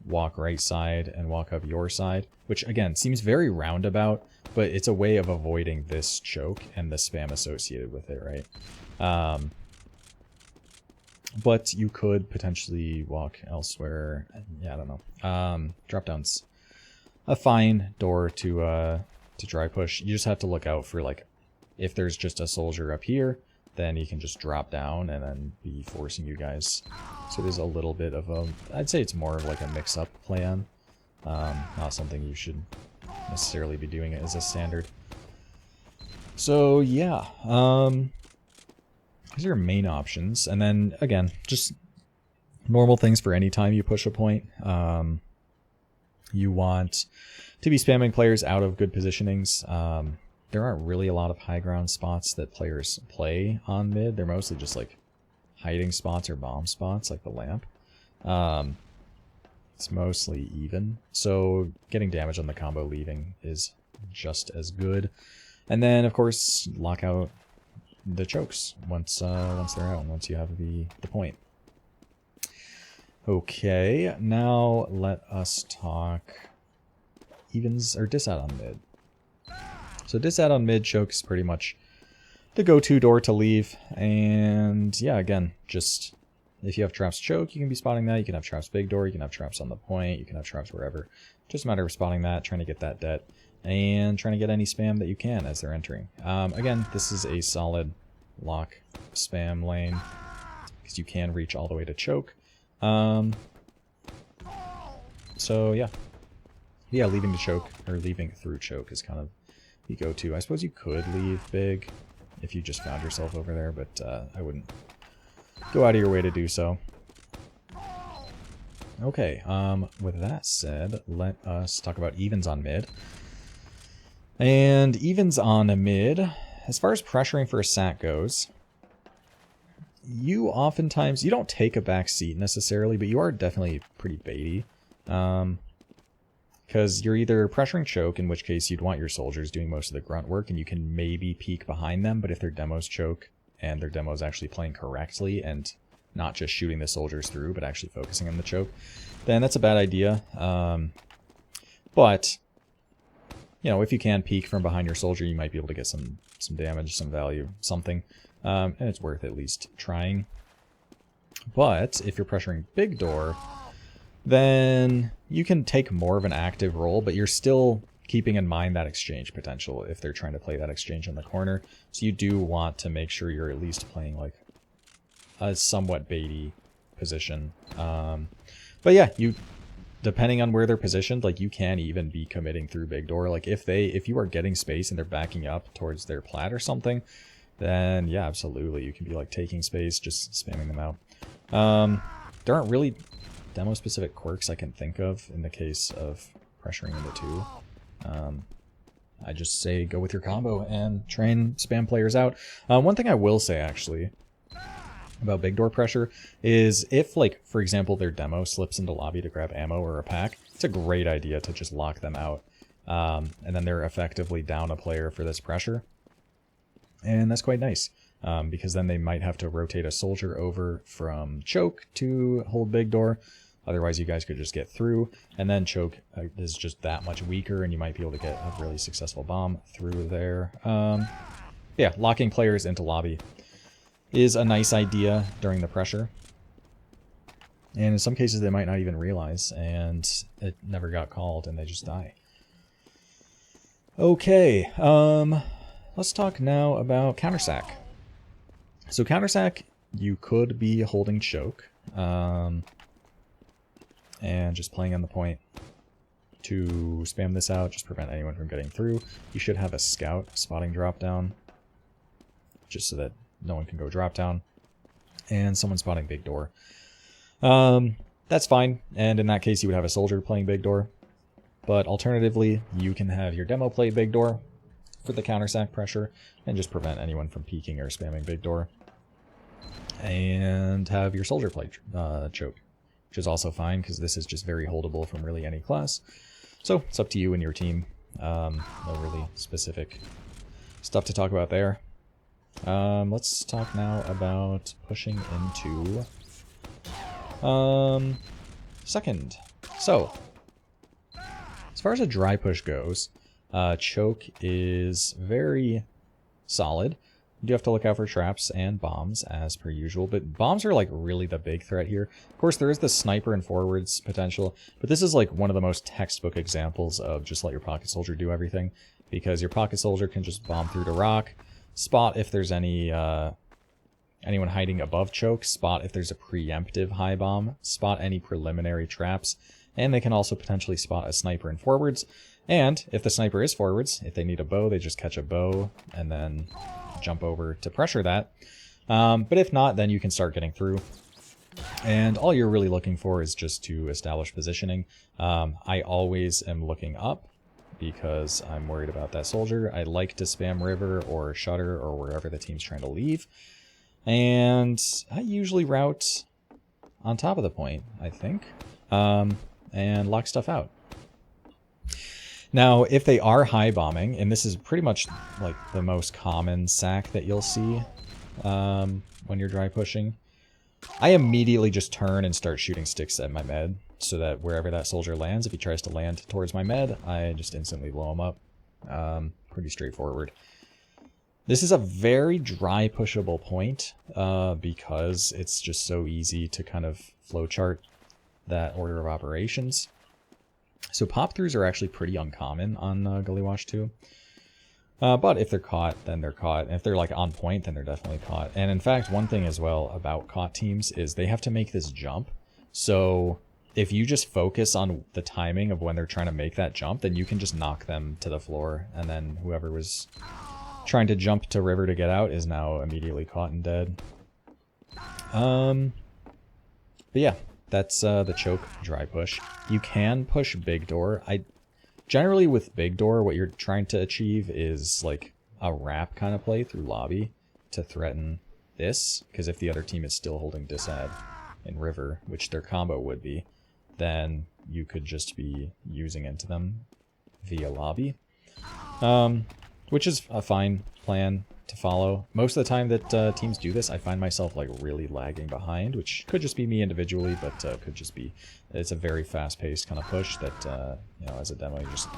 walk right side and walk up your side, which again seems very roundabout, but it's a way of avoiding this choke and the spam associated with it, right? But you could potentially walk elsewhere. Yeah, I don't know. Drop down's a fine door to dry push. You just have to look out for, like, if there's just a soldier up here, then he can just drop down and then be forcing you guys. So there's a little bit of a, I'd say it's more of like a mix-up plan. Not something you should necessarily be doing it as a standard. So yeah, these are your main options. And then again, just normal things for any time you push a point. You want to be spamming players out of good positionings. There aren't really a lot of high ground spots that players play on mid. They're mostly just like hiding spots or bomb spots, like the lamp. It's mostly even. So getting damage on the combo leaving is just as good. And then, of course, lock out the chokes once they're out, and once you have the point. Okay, now let us talk evens or disad on mid. So disad on mid choke is pretty much the go-to door to leave. And yeah, again, just if you have traps choke, you can be spotting that. You can have traps big door, you can have traps on the point, you can have traps wherever. Just a matter of spotting that, trying to get that det, and trying to get any spam that you can as they're entering. Again, this is a solid lock spam lane because you can reach all the way to choke. So yeah. Yeah, leaving to choke, or leaving through choke is kind of the go-to. I suppose you could leave big if you just found yourself over there, but I wouldn't go out of your way to do so. Okay, with that said, let us talk about evens on mid. And evens on a mid, as far as pressuring for a sack goes, you oftentimes, you don't take a back seat necessarily, but you are definitely pretty baity. Because you're either pressuring choke, in which case you'd want your soldiers doing most of the grunt work, and you can maybe peek behind them, but if their demos choke, and their demo's actually playing correctly, and not just shooting the soldiers through, but actually focusing on the choke, then that's a bad idea. But, you know, if you can peek from behind your soldier, you might be able to get some damage, some value, something. And it's worth at least trying. But if you're pressuring big door, then you can take more of an active role, but you're still keeping in mind that exchange potential if they're trying to play that exchange in the corner. So you do want to make sure you're at least playing like a somewhat baity position. But yeah, depending on where they're positioned, like you can even be committing through big door. Like if you are getting space and they're backing up towards their plat or something, then yeah, absolutely. You can be like taking space, just spamming them out. There aren't really demo specific quirks I can think of in the case of pressuring into two. I just say go with your combo and try and spam players out. One thing I will say actually about big door pressure is if, like, for example, their demo slips into lobby to grab ammo or a pack, it's a great idea to just lock them out. And then they're effectively down a player for this pressure. And that's quite nice. Because then they might have to rotate a soldier over from choke to hold big door. Otherwise, you guys could just get through, and then choke is just that much weaker, and you might be able to get a really successful bomb through there. Yeah, locking players into lobby is a nice idea during the pressure. And in some cases, they might not even realize, and it never got called, and they just die. Okay, let's talk now about countersack. So countersack, you could be holding choke. And just playing on the point to spam this out, just prevent anyone from getting through. You should have a scout spotting drop down, just so that no one can go drop down. And someone spotting big door. That's fine, and in that case you would have a soldier playing big door. But alternatively, you can have your demo play big door for the counter sack pressure and just prevent anyone from peeking or spamming big door. And have your soldier play choke, which is also fine because this is just very holdable from really any class. So it's up to you and your team. No really specific stuff to talk about there. Let's talk now about pushing into second. So, as far as a dry push goes, choke is very solid. You do have to look out for traps and bombs as per usual, but bombs are like really the big threat here. Of course, there is the sniper and forwards potential, but this is like one of the most textbook examples of just let your pocket soldier do everything, because your pocket soldier can just bomb through to rock, spot if there's any anyone hiding above choke, spot if there's a preemptive high bomb, spot any preliminary traps, and they can also potentially spot a sniper and forwards. And if the sniper is forwards, if they need a bow, they just catch a bow and then jump over to pressure that. But if not, then you can start getting through. And all you're really looking for is just to establish positioning. I always am looking up because I'm worried about that soldier. I like to spam river or shutter or wherever the team's trying to leave. And I usually route on top of the point, I think, and lock stuff out. Now, if they are high bombing, and this is pretty much like the most common sack that you'll see when you're dry pushing, I immediately just turn and start shooting sticks at my med, so that wherever that soldier lands, if he tries to land towards my med, I just instantly blow him up. Pretty straightforward. This is a very dry pushable point because it's just so easy to kind of flowchart that order of operations. So pop-throughs are actually pretty uncommon on Gullywash 2. But if they're caught, then they're caught. And if they're like on point, then they're definitely caught. And in fact, one thing as well about caught teams is they have to make this jump. So if you just focus on the timing of when they're trying to make that jump, then you can just knock them to the floor. And then whoever was trying to jump to river to get out is now immediately caught and dead. But yeah. That's the choke dry push. You can push big door. Generally with big door, what you're trying to achieve is like a wrap kind of play through lobby to threaten this, because if the other team is still holding disad in river, which their combo would be, then you could just be using into them via lobby, which is a fine plan to follow. Most of the time that teams do this, I find myself like really lagging behind, which could just be me individually, but could just be it's a very fast-paced kind of push that you know, as a demo you just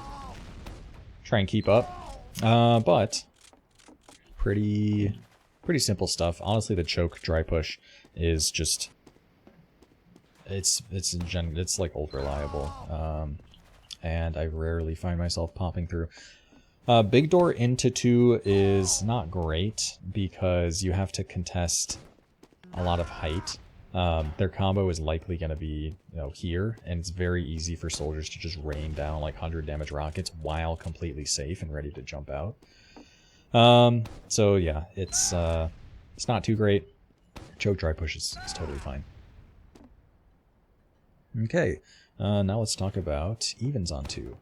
try and keep up. But pretty simple stuff. Honestly, the choke dry push is just it's like ultra reliable, and I rarely find myself popping through. Big door into 2 is not great because you have to contest a lot of height. Their combo is likely going to be, you know, here, and it's very easy for soldiers to just rain down like 100 damage rockets while completely safe and ready to jump out. So yeah, it's not too great. Choke dry push is totally fine. Okay, now let's talk about evens on 2.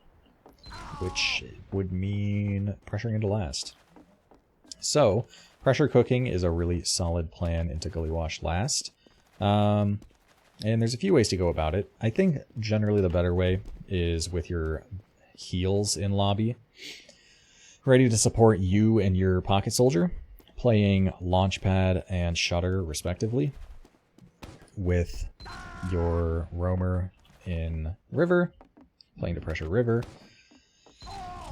Which would mean pressuring into last. So, pressure cooking is a really solid plan into Gullywash last. And there's a few ways to go about it. I think generally the better way is with your heals in lobby, ready to support you and your pocket soldier, playing Launchpad and Shutter respectively, with your roamer in river, playing to pressure river,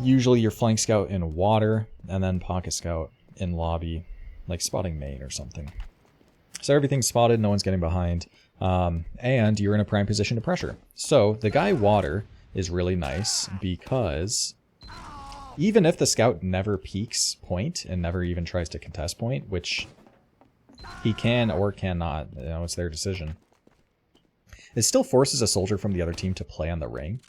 usually your flank scout in water, and then pocket scout in lobby, like spotting main or something. So everything's spotted, no one's getting behind, and you're in a prime position to pressure. So the guy water is really nice because even if the scout never peeks point and never even tries to contest point, which he can or cannot, you know, it's their decision, it still forces a soldier from the other team to play on the ring.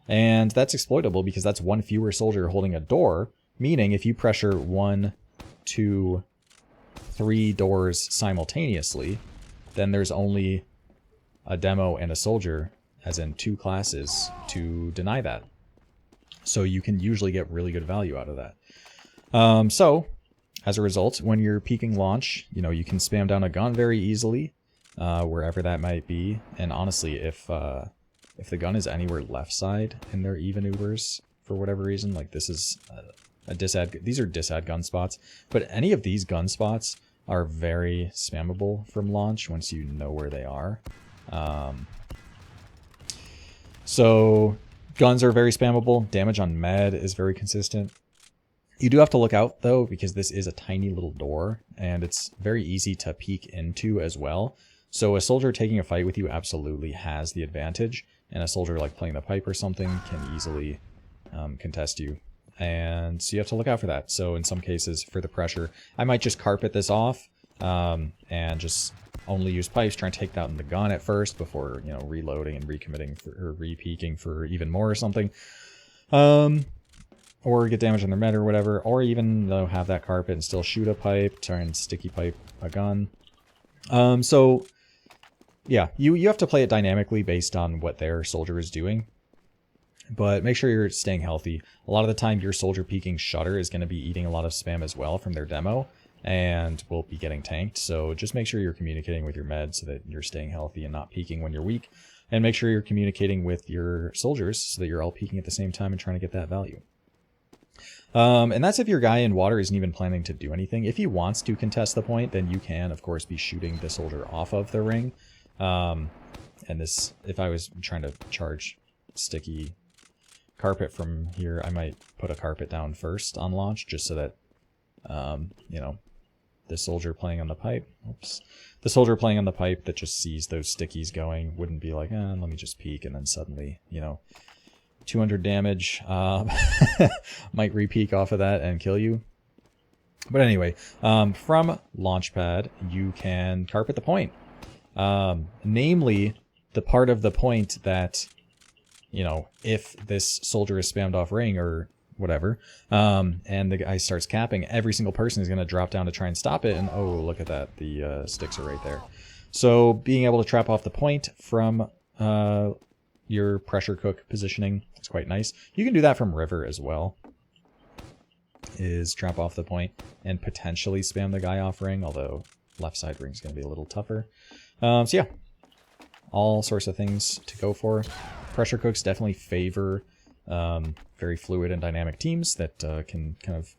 And that's exploitable because that's one fewer soldier holding a door, meaning if you pressure 1, 2, 3 doors simultaneously, then there's only a demo and a soldier as in 2 classes, to deny that. So you can usually get really good value out of that. So, as a result, when you're peaking launch, you know, you can spam down a gun very easily, wherever that might be. And honestly, if the gun is anywhere left side in their even Ubers, for whatever reason, like this is these are disad gun spots, but any of these gun spots are very spammable from launch once you know where they are. So guns are very spammable. Damage on med is very consistent. You do have to look out though, because this is a tiny little door and it's very easy to peek into as well. So a soldier taking a fight with you absolutely has the advantage, and a soldier like playing the pipe or something can easily contest you. And so you have to look out for that. So in some cases, for the pressure, I might just carpet this off and just only use pipes, try and take down the gun at first before, you know, reloading and recommitting or re-peaking for even more or something. Or get damage on their med or whatever, or even though have that carpet and still shoot a pipe, try and sticky pipe a gun. So yeah, you have to play it dynamically based on what their soldier is doing. But make sure you're staying healthy. A lot of the time, your soldier peeking Shutter is going to be eating a lot of spam as well from their demo, and will be getting tanked. So just make sure you're communicating with your med so that you're staying healthy and not peeking when you're weak. And make sure you're communicating with your soldiers so that you're all peeking at the same time and trying to get that value. And that's if your guy in water isn't even planning to do anything. If he wants to contest the point, then you can, of course, be shooting the soldier off of the ring. And this, if I was trying to charge sticky carpet from here, I might put a carpet down first on launch, just so that, you know, the soldier playing on the pipe, the soldier playing on the pipe that just sees those stickies going wouldn't be like, let me just peek, and then suddenly, you know, 200 damage, might re-peek off of that and kill you. But anyway, from Launchpad, you can carpet the point. Namely, the part of the point that, you know, if this soldier is spammed off ring or whatever, and the guy starts capping, every single person is going to drop down to try and stop it, and oh, look at that, the sticks are right there. So being able to trap off the point from your pressure cook positioning is quite nice. You can do that from river as well, is trap off the point and potentially spam the guy off ring, although left side ring is going to be a little tougher. So yeah, all sorts of things to go for. Pressure cooks definitely favor very fluid and dynamic teams that can kind of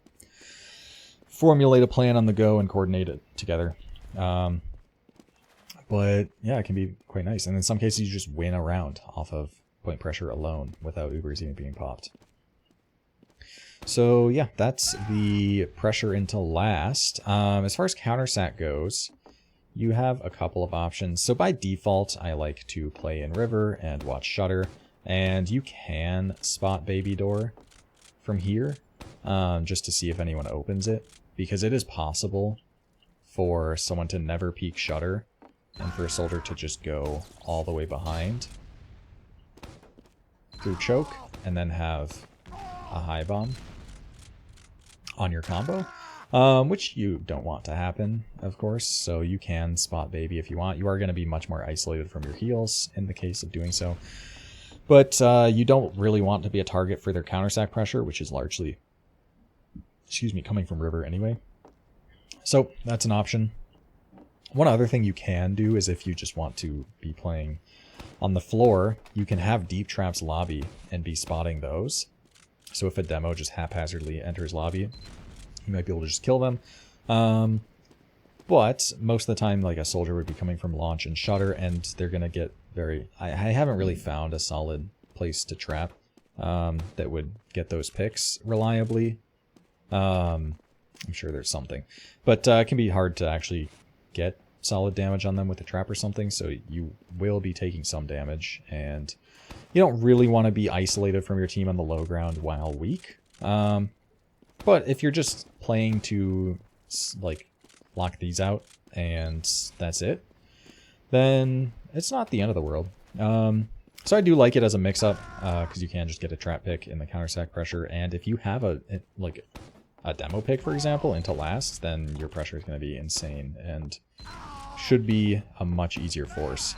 formulate a plan on the go and coordinate it together. But yeah, it can be quite nice. And in some cases, you just win a round off of point pressure alone without Ubers even being popped. So yeah, that's the pressure into last. As far as countersack goes, you have a couple of options. So by default, I like to play in river and watch Shutter. And you can spot baby door from here, just to see if anyone opens it. Because it is possible for someone to never peek Shutter and for a soldier to just go all the way behind through choke and then have a high bomb on your combo, which you don't want to happen, of course. So you can spot baby if you want. You are going to be much more isolated from your heals in the case of doing so. But you don't really want to be a target for their countersack pressure, which is largely, coming from river anyway. So that's an option. One other thing you can do is if you just want to be playing on the floor, you can have deep traps lobby and be spotting those. So if a demo just haphazardly enters lobby, you might be able to just kill them. But most of the time, like a soldier would be coming from launch and Shutter, and they're going to get very... I haven't really found a solid place to trap that would get those picks reliably. I'm sure there's something. But it can be hard to actually get solid damage on them with a trap or something, so you will be taking some damage, and you don't really want to be isolated from your team on the low ground while weak. But if you're just playing to like lock these out and that's it, then it's not the end of the world. So I do like it as a mix-up, because you can just get a trap pick in the countersack pressure, and if you have a demo pick, for example, into last, then your pressure is going to be insane and should be a much easier force.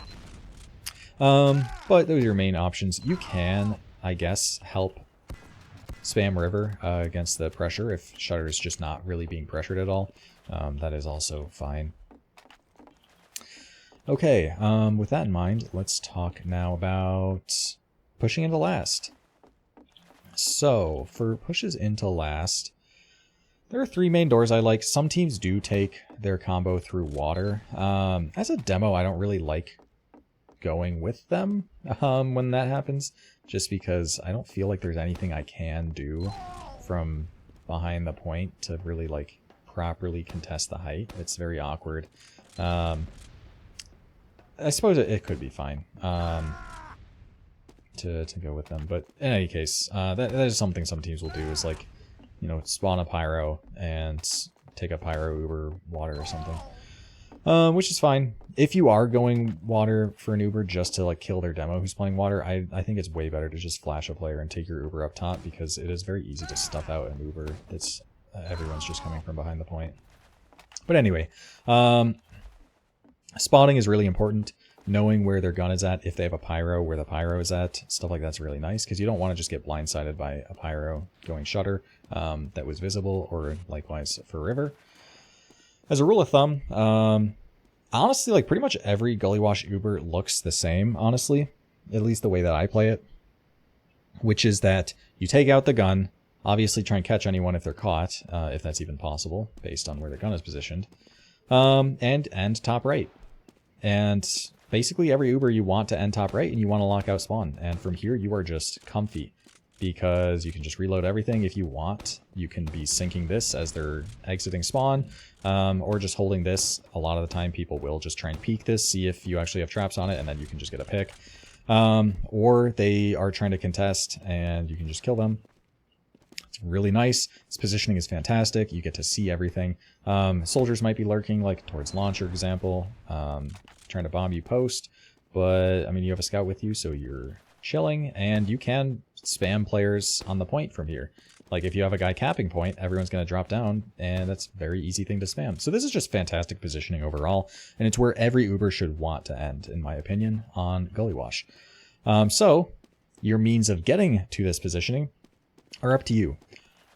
But those are your main options. You can, I guess, help spam river against the pressure if Shutter is just not really being pressured at all. That is also fine. Okay, with that in mind, let's talk now about pushing into last. So, for pushes into last, there are 3 main doors I like. Some teams do take their combo through water. As a demo, I don't really like going with them when that happens, just because I don't feel like there's anything I can do from behind the point to really like properly contest the height. It's very awkward. I suppose it could be fine to go with them, but in any case, that is something some teams will do, is like, you know, spawn a pyro and take a pyro Uber water or something. Which is fine. If you are going water for an Uber just to like kill their demo who's playing water, I think it's way better to just flash a player and take your Uber up top, because it is very easy to stuff out an Uber that's everyone's just coming from behind the point. But anyway, spotting is really important. Knowing where their gun is at, if they have a pyro, where the pyro is at, stuff like that's really nice, because you don't want to just get blindsided by a pyro going shutter that was visible, or likewise for river. As a rule of thumb, honestly, like pretty much every Gullywash Uber looks the same, honestly, at least the way that I play it, which is that you take out the gun, obviously try and catch anyone if they're caught, if that's even possible, based on where their gun is positioned, and end top right. And basically every Uber you want to end top right, and you want to lock out spawn. And from here you are just comfy, because you can just reload everything if you want. You can be syncing this as they're exiting spawn, or just holding this. A lot of the time people will just try and peek this, see if you actually have traps on it, and then you can just get a pick. Or they are trying to contest and you can just kill them. It's really nice. This positioning is fantastic. You get to see everything. Soldiers might be lurking, like towards launch, for example, trying to bomb you post, but I mean, you have a scout with you, so you're chilling, and you can spam players on the point from here. Like if you have a guy capping point, everyone's going to drop down, and that's a very easy thing to spam. So this is just fantastic positioning overall, and it's where every Uber should want to end, in my opinion, on Gullywash. So your means of getting to this positioning are up to you.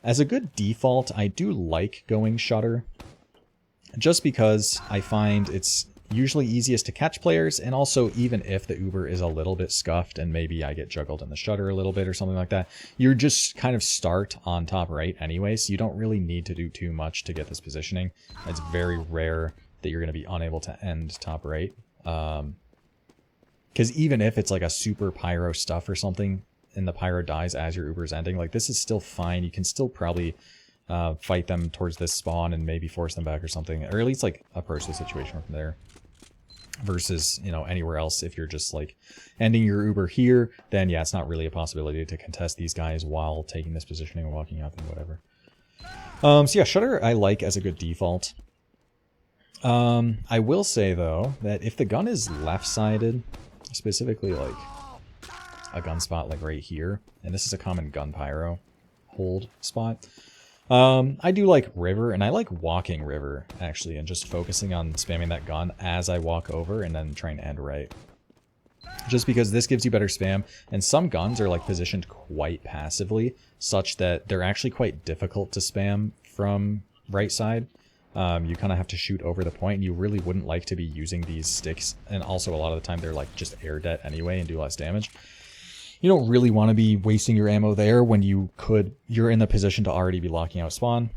As a good default, I do like going shutter, just because I find it's usually easiest to catch players, and also even if the Uber is a little bit scuffed and maybe I get juggled in the shutter a little bit or something like that, you're just kind of start on top right anyway, so you don't really need to do too much to get this positioning. It's very rare that you're going to be unable to end top right, because even if it's like a super pyro stuff or something and the pyro dies as your Uber's ending, like this is still fine. You can still probably fight them towards this spawn and maybe force them back or something, or at least like approach the situation from there. Versus, you know, anywhere else, if you're just like ending your Uber here, then yeah, it's not really a possibility to contest these guys while taking this positioning and walking up and whatever. So yeah, shutter I like as a good default. I will say though that if the gun is left-sided, specifically like a gun spot like right here, and this is a common gun pyro hold spot, I do like river, and I like walking river, actually, and just focusing on spamming that gun as I walk over and then trying to end right. Just because this gives you better spam, and some guns are like positioned quite passively, such that they're actually quite difficult to spam from right side. You kind of have to shoot over the point, and you really wouldn't like to be using these sticks, and also a lot of the time they're like just air det anyway and do less damage. You don't really want to be wasting your ammo there when you're in the position to already be locking out spawn.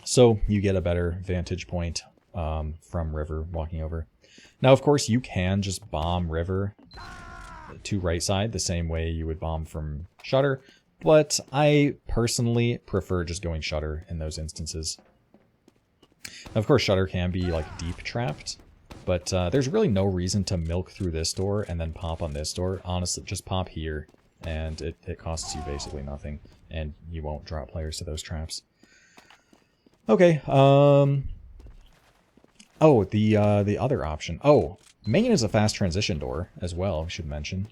So you get a better vantage point from river walking over. Now, of course, you can just bomb river to right side the same way you would bomb from shutter, but I personally prefer just going shutter in those instances. Now, of course, shutter can be like deep trapped, but there's really no reason to milk through this door and then pop on this door. Honestly, just pop here, and it costs you basically nothing, and you won't drop players to those traps. Okay, oh, the other option. Oh, main is a fast transition door as well, we should mention.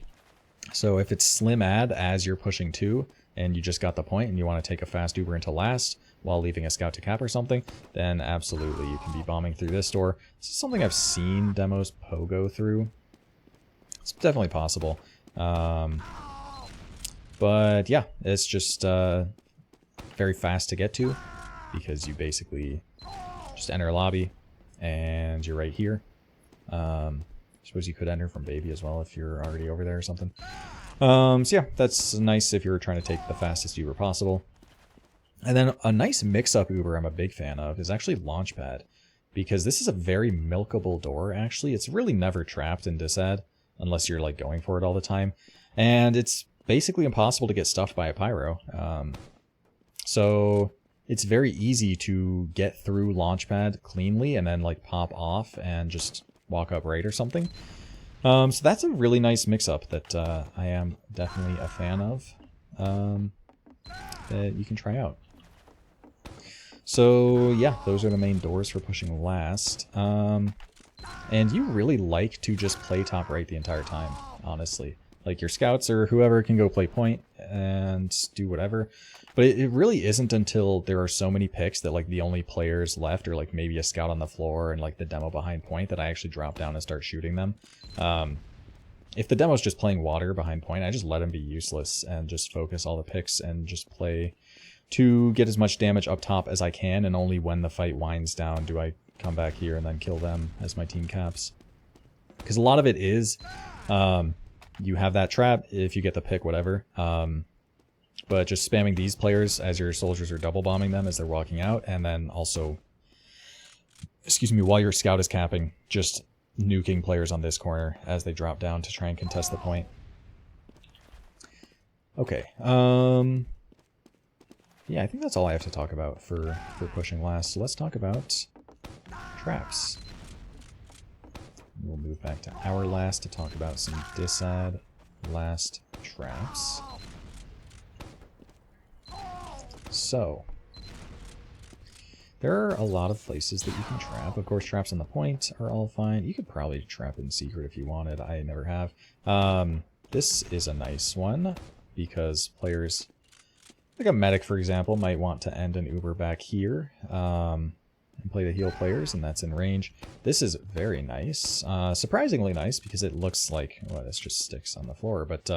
So if it's slim ad as you're pushing 2, and you just got the point and you want to take a fast Uber into last while leaving a scout to cap or something, then absolutely you can be bombing through this door. This is something I've seen demos pogo through. It's definitely possible. But yeah, it's just very fast to get to because you basically just enter a lobby and you're right here. I suppose you could enter from baby as well if you're already over there or something. So yeah, that's nice if you're trying to take the fastest Uber possible. And then a nice mix-up Uber I'm a big fan of is actually Launchpad, because this is a very milkable door, actually. It's really never trapped in Disad, unless you're like going for it all the time. And it's basically impossible to get stuffed by a pyro. So it's very easy to get through Launchpad cleanly and then like pop off and just walk up right or something. So that's a really nice mix-up that I am definitely a fan of, that you can try out. So yeah, those are the main doors for pushing last. And you really like to just play top right the entire time, honestly. Like your scouts or whoever can go play point and do whatever. But it really isn't until there are so many picks that like the only players left are like maybe a scout on the floor and like the demo behind point that I actually drop down and start shooting them. If the demo's just playing water behind point, I just let him be useless and just focus all the picks and just play to get as much damage up top as I can, and only when the fight winds down do I come back here and then kill them as my team caps. Because a lot of it is, you have that trap if you get the pick, whatever. But just spamming these players as your soldiers are double bombing them as they're walking out, and then also, excuse me, while your scout is capping, just nuking players on this corner as they drop down to try and contest the point. Okay, yeah, I think that's all I have to talk about for pushing last. So let's talk about traps. We'll move back to our last to talk about some Disad last traps. So, there are a lot of places that you can trap. Of course, traps on the point are all fine. You could probably trap in secret if you wanted. I never have. This is a nice one because players, like a medic, for example, might want to end an Uber back here and play the heal players, and that's in range. This is very nice. Surprisingly nice because it looks like, well, this just sticks on the floor, but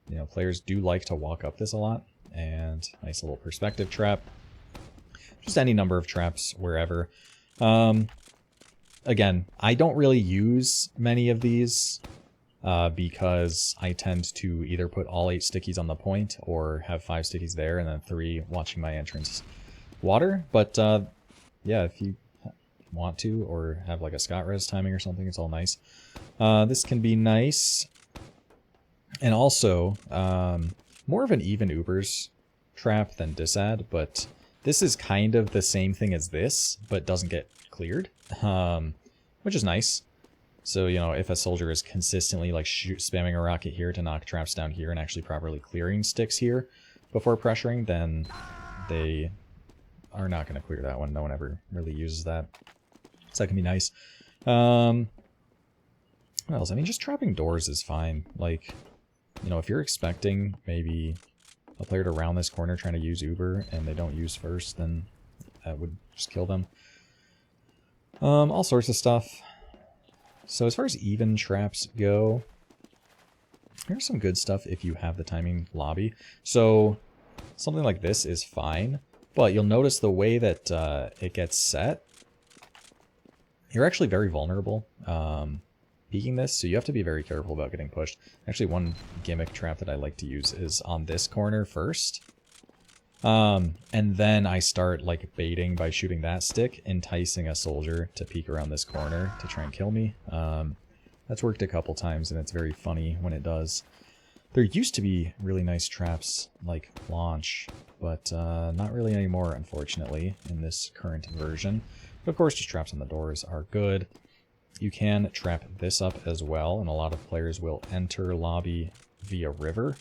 you know, players do like to walk up this a lot. And nice little perspective trap. Just any number of traps wherever. Again, I don't really use many of these because I tend to either put all 8 stickies on the point or have 5 stickies there and then 3 watching my entrance water. But yeah, if you want to or have like a Scott res timing or something, it's all nice. This can be nice. And also, more of an even Ubers trap than Disad, but this is kind of the same thing as this, but doesn't get cleared, which is nice. So, you know, if a soldier is consistently like spamming a rocket here to knock traps down here and actually properly clearing sticks here before pressuring, then they are not going to clear that one. No one ever really uses that. So that can be nice. What else? I mean, just trapping doors is fine. Like, you know, if you're expecting maybe a player to round this corner trying to use Uber and they don't use first, then that would just kill them. All sorts of stuff. So as far as even traps go, here's some good stuff if you have the timing lobby. So something like this is fine, but you'll notice the way that it gets set, you're actually very vulnerable. Peeking this, so you have to be very careful about getting pushed. Actually, one gimmick trap that I like to use is on this corner first. And then I start like baiting by shooting that stick, enticing a soldier to peek around this corner to try and kill me. That's worked a couple times and it's very funny when it does. There used to be really nice traps like launch, but not really anymore, unfortunately, in this current version. But of course, just traps on the doors are good. You can trap this up as well, and a lot of players will enter lobby via river.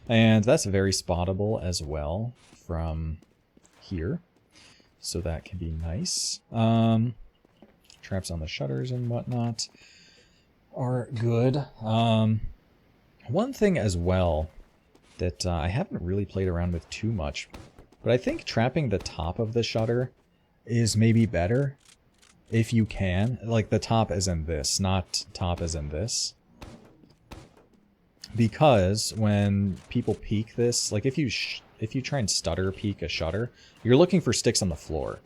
And that's very spottable as well from here, so that can be nice. Traps on the shutters and whatnot are good. One thing as well that I haven't really played around with too much, but I think trapping the top of the shutter is maybe better. If you can, like the top as in this, not top as in this. because when people peek this, like if you try and stutter peek a shutter, you're looking for sticks on the floor.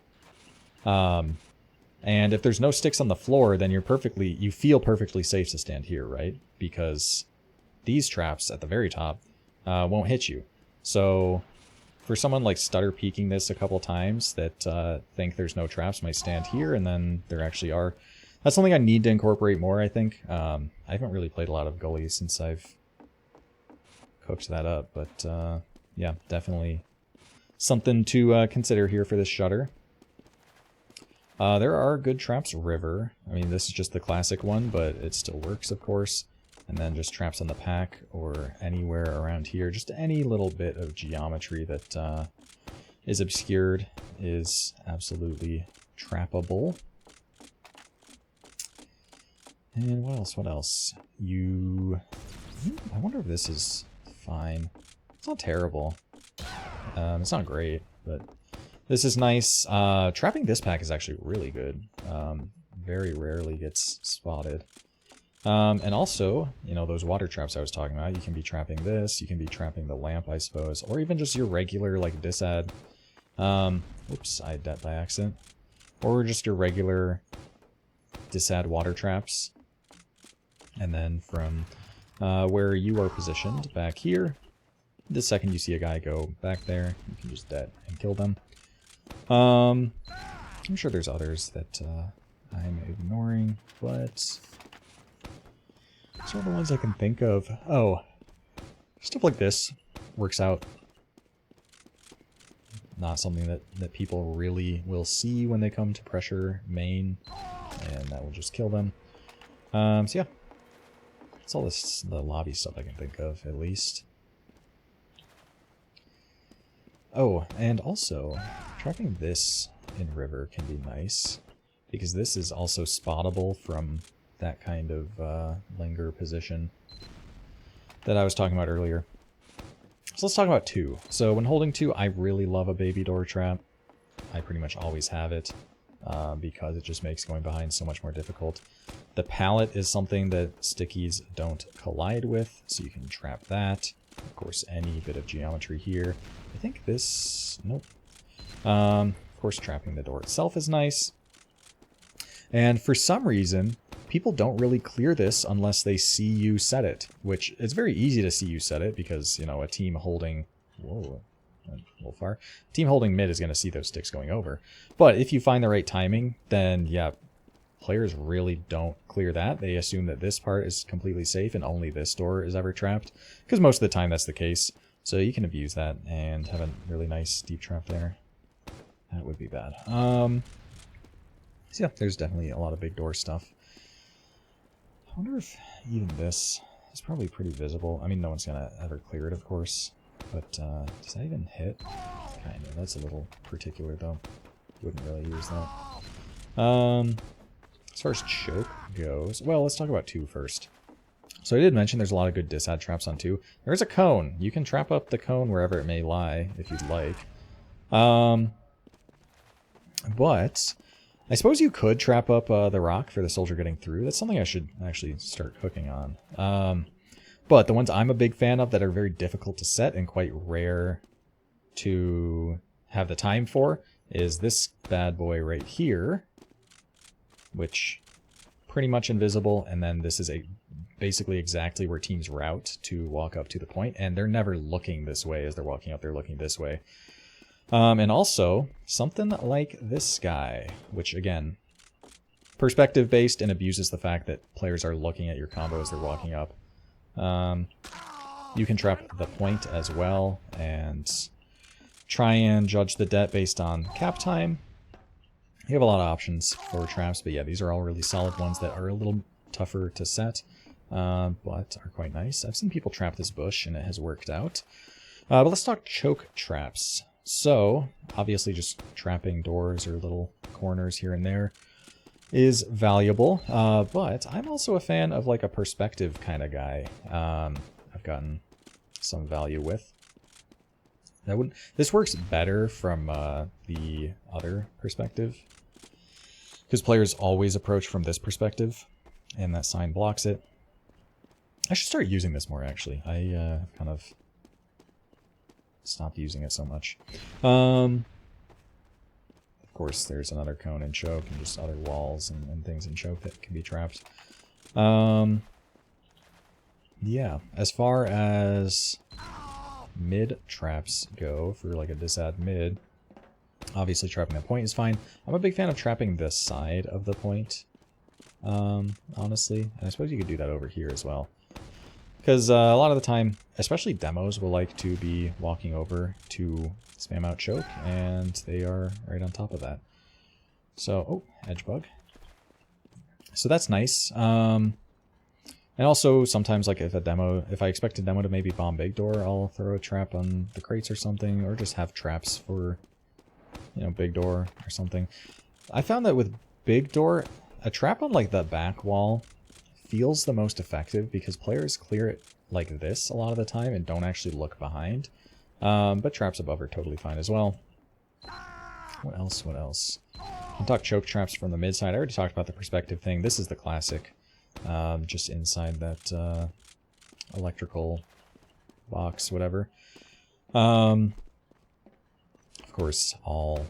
And if there's no sticks on the floor, then you feel perfectly safe to stand here, right? Because these traps at the very top won't hit you. So for someone like stutter peeking this a couple times that think there's no traps might stand here, and then there actually are. That's something I need to incorporate more, I think. I haven't really played a lot of Gully since I've cooked that up, but yeah, definitely something to consider here for this shutter. There are good traps river. I mean, this is just the classic one, but it still works, of course. And then just traps on the pack or anywhere around here. Just any little bit of geometry that is obscured is absolutely trappable. And what else? What else? I wonder if this is fine. It's not terrible. It's not great, but this is nice. Trapping this pack is actually really good. Very rarely gets spotted. And also, you know, those water traps I was talking about, you can be trapping this, you can be trapping the lamp, I suppose, or even just your regular, like, disad. Oops, I did that by accident. Or just your regular disad water traps. And then from where you are positioned back here, the second you see a guy go back there, you can just dead and kill them. I'm sure there's others that I'm ignoring, but those are the ones I can think of. Oh, stuff like this works out. Not something that people really will see when they come to pressure main, and that will just kill them. So yeah, that's all the lobby stuff I can think of, at least. Oh, and also, trapping this in river can be nice, because this is also spottable from that kind of linger position that I was talking about earlier. So let's talk about 2. So when holding 2, I really love a baby door trap. I pretty much always have it, because it just makes going behind so much more difficult. The pallet is something that stickies don't collide with, so you can trap that. Of course, any bit of geometry here. I think this... nope. Of course, trapping the door itself is nice. And for some reason, people don't really clear this unless they see you set it, which it's very easy to see you set it because, you know, a team holding... whoa, a little far. A team holding mid is going to see those sticks going over. But if you find the right timing, then, yeah, players really don't clear that. They assume that this part is completely safe and only this door is ever trapped, because most of the time that's the case. So you can abuse that and have a really nice deep trap there. That would be bad. So yeah, there's definitely a lot of big door stuff. I wonder if even this is probably pretty visible. I mean, no one's gonna ever clear it, of course. But does that even hit? Kind of. That's a little particular, though. Wouldn't really use that. As far as choke goes, well, let's talk about 2 first. So I did mention there's a lot of good disad traps on 2. There's a cone. You can trap up the cone wherever it may lie, if you'd like. But I suppose you could trap up the rock for the soldier getting through. That's something I should actually start cooking on. But the ones I'm a big fan of that are very difficult to set and quite rare to have the time for is this bad boy right here, which pretty much invisible, and then this is basically exactly where teams route to walk up to the point, and they're never looking this way as they're walking up, they're looking this way. And also, something like this guy, which again, perspective based and abuses the fact that players are looking at your combo as they're walking up. You can trap the point as well, and try and judge the det based on cap time. You have a lot of options for traps, but yeah, these are all really solid ones that are a little tougher to set, but are quite nice. I've seen people trap this bush, and it has worked out. But let's talk choke traps. So, obviously just trapping doors or little corners here and there is valuable, but I'm also a fan of like a perspective kind of guy. I've gotten some value with. This works better from the other perspective, because players always approach from this perspective, and that sign blocks it. I should start using this more, actually. I kind of stopped using it so much. Of course, there's another cone in choke, and just other walls and things in choke that can be trapped. Yeah, as far as mid traps go, for like a disad mid, obviously trapping the point is fine. I'm a big fan of trapping this side of the point, honestly. And I suppose you could do that over here as well. Because a lot of the time, especially demos, will like to be walking over to spam out choke, and they are right on top of that. So, oh, edge bug. So that's nice. And also, sometimes, like, if I expect a demo to maybe bomb big door, I'll throw a trap on the crates or something, or just have traps for, you know, big door or something. I found that with big door, a trap on, like, the back wall feels the most effective because players clear it like this a lot of the time and don't actually look behind. But traps above are totally fine as well. What else? What else? I can talk choke traps from the mid side. I already talked about the perspective thing. This is the classic. Just inside that electrical box, whatever. Of course, all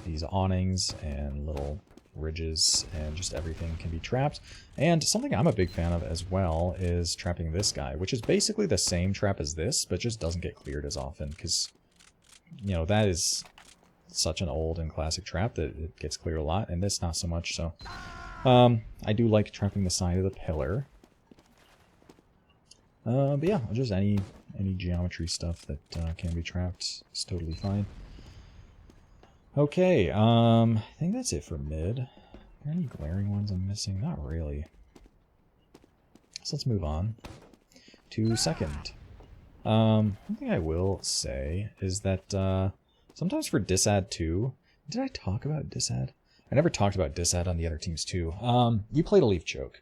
these awnings and little ridges and just everything can be trapped. And something I'm a big fan of as well is trapping this guy, which is basically the same trap as this, but just doesn't get cleared as often because, you know, that is such an old and classic trap that it gets cleared a lot, and this not so much. So I do like trapping the side of the pillar. But yeah, just any geometry stuff that can be trapped is totally fine. Okay, I think that's it for mid. Are there any glaring ones I'm missing? Not really. So let's move on to second. One thing I will say is that sometimes for Disad 2, did I talk about Disad? I never talked about Disad on the other teams too. You play to leave choke.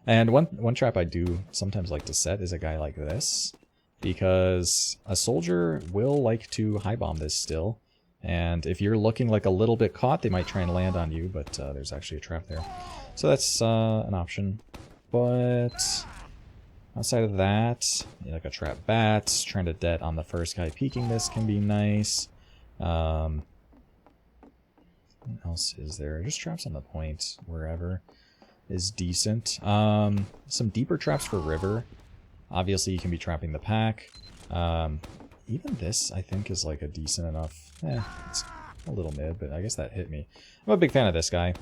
And one trap I do sometimes like to set is a guy like this, because a soldier will like to high bomb this still. And if you're looking like a little bit caught, they might try and land on you, but there's actually a trap there. So that's an option. But outside of that, you know, like a trap bats, trying to det on the first guy peeking this can be nice. What else is there? Just traps on the point, wherever is decent. Some deeper traps for river. Obviously, you can be trapping the pack. Even this, I think, is like a decent enough... it's a little mid, but I guess that hit me. I'm a big fan of this guy.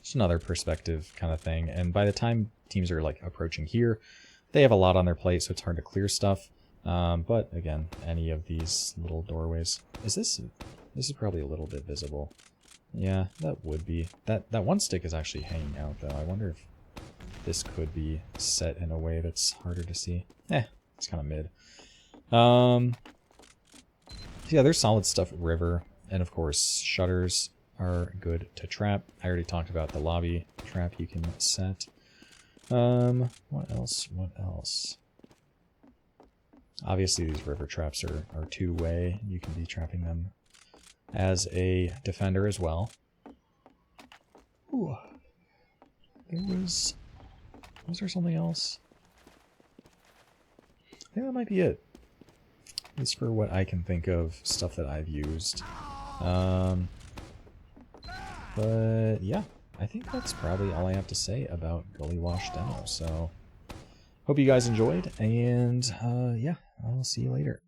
Just another perspective kind of thing. And by the time teams are like approaching here, they have a lot on their plate, so it's hard to clear stuff. But again, any of these little doorways. This is probably a little bit visible. Yeah, that would be. That one stick is actually hanging out, though. I wonder if this could be set in a way that's harder to see. It's kind of mid. Yeah, there's solid stuff at river, and of course shutters are good to trap. I already talked about the lobby trap you can set. What else? What else? Obviously these river traps are two-way. You can be trapping them as a defender as well. Ooh. Was there something else? I think that might be it. At least for what I can think of, stuff that I've used. But yeah, I think that's probably all I have to say about Gullywash demo. So, hope you guys enjoyed, and yeah, I'll see you later.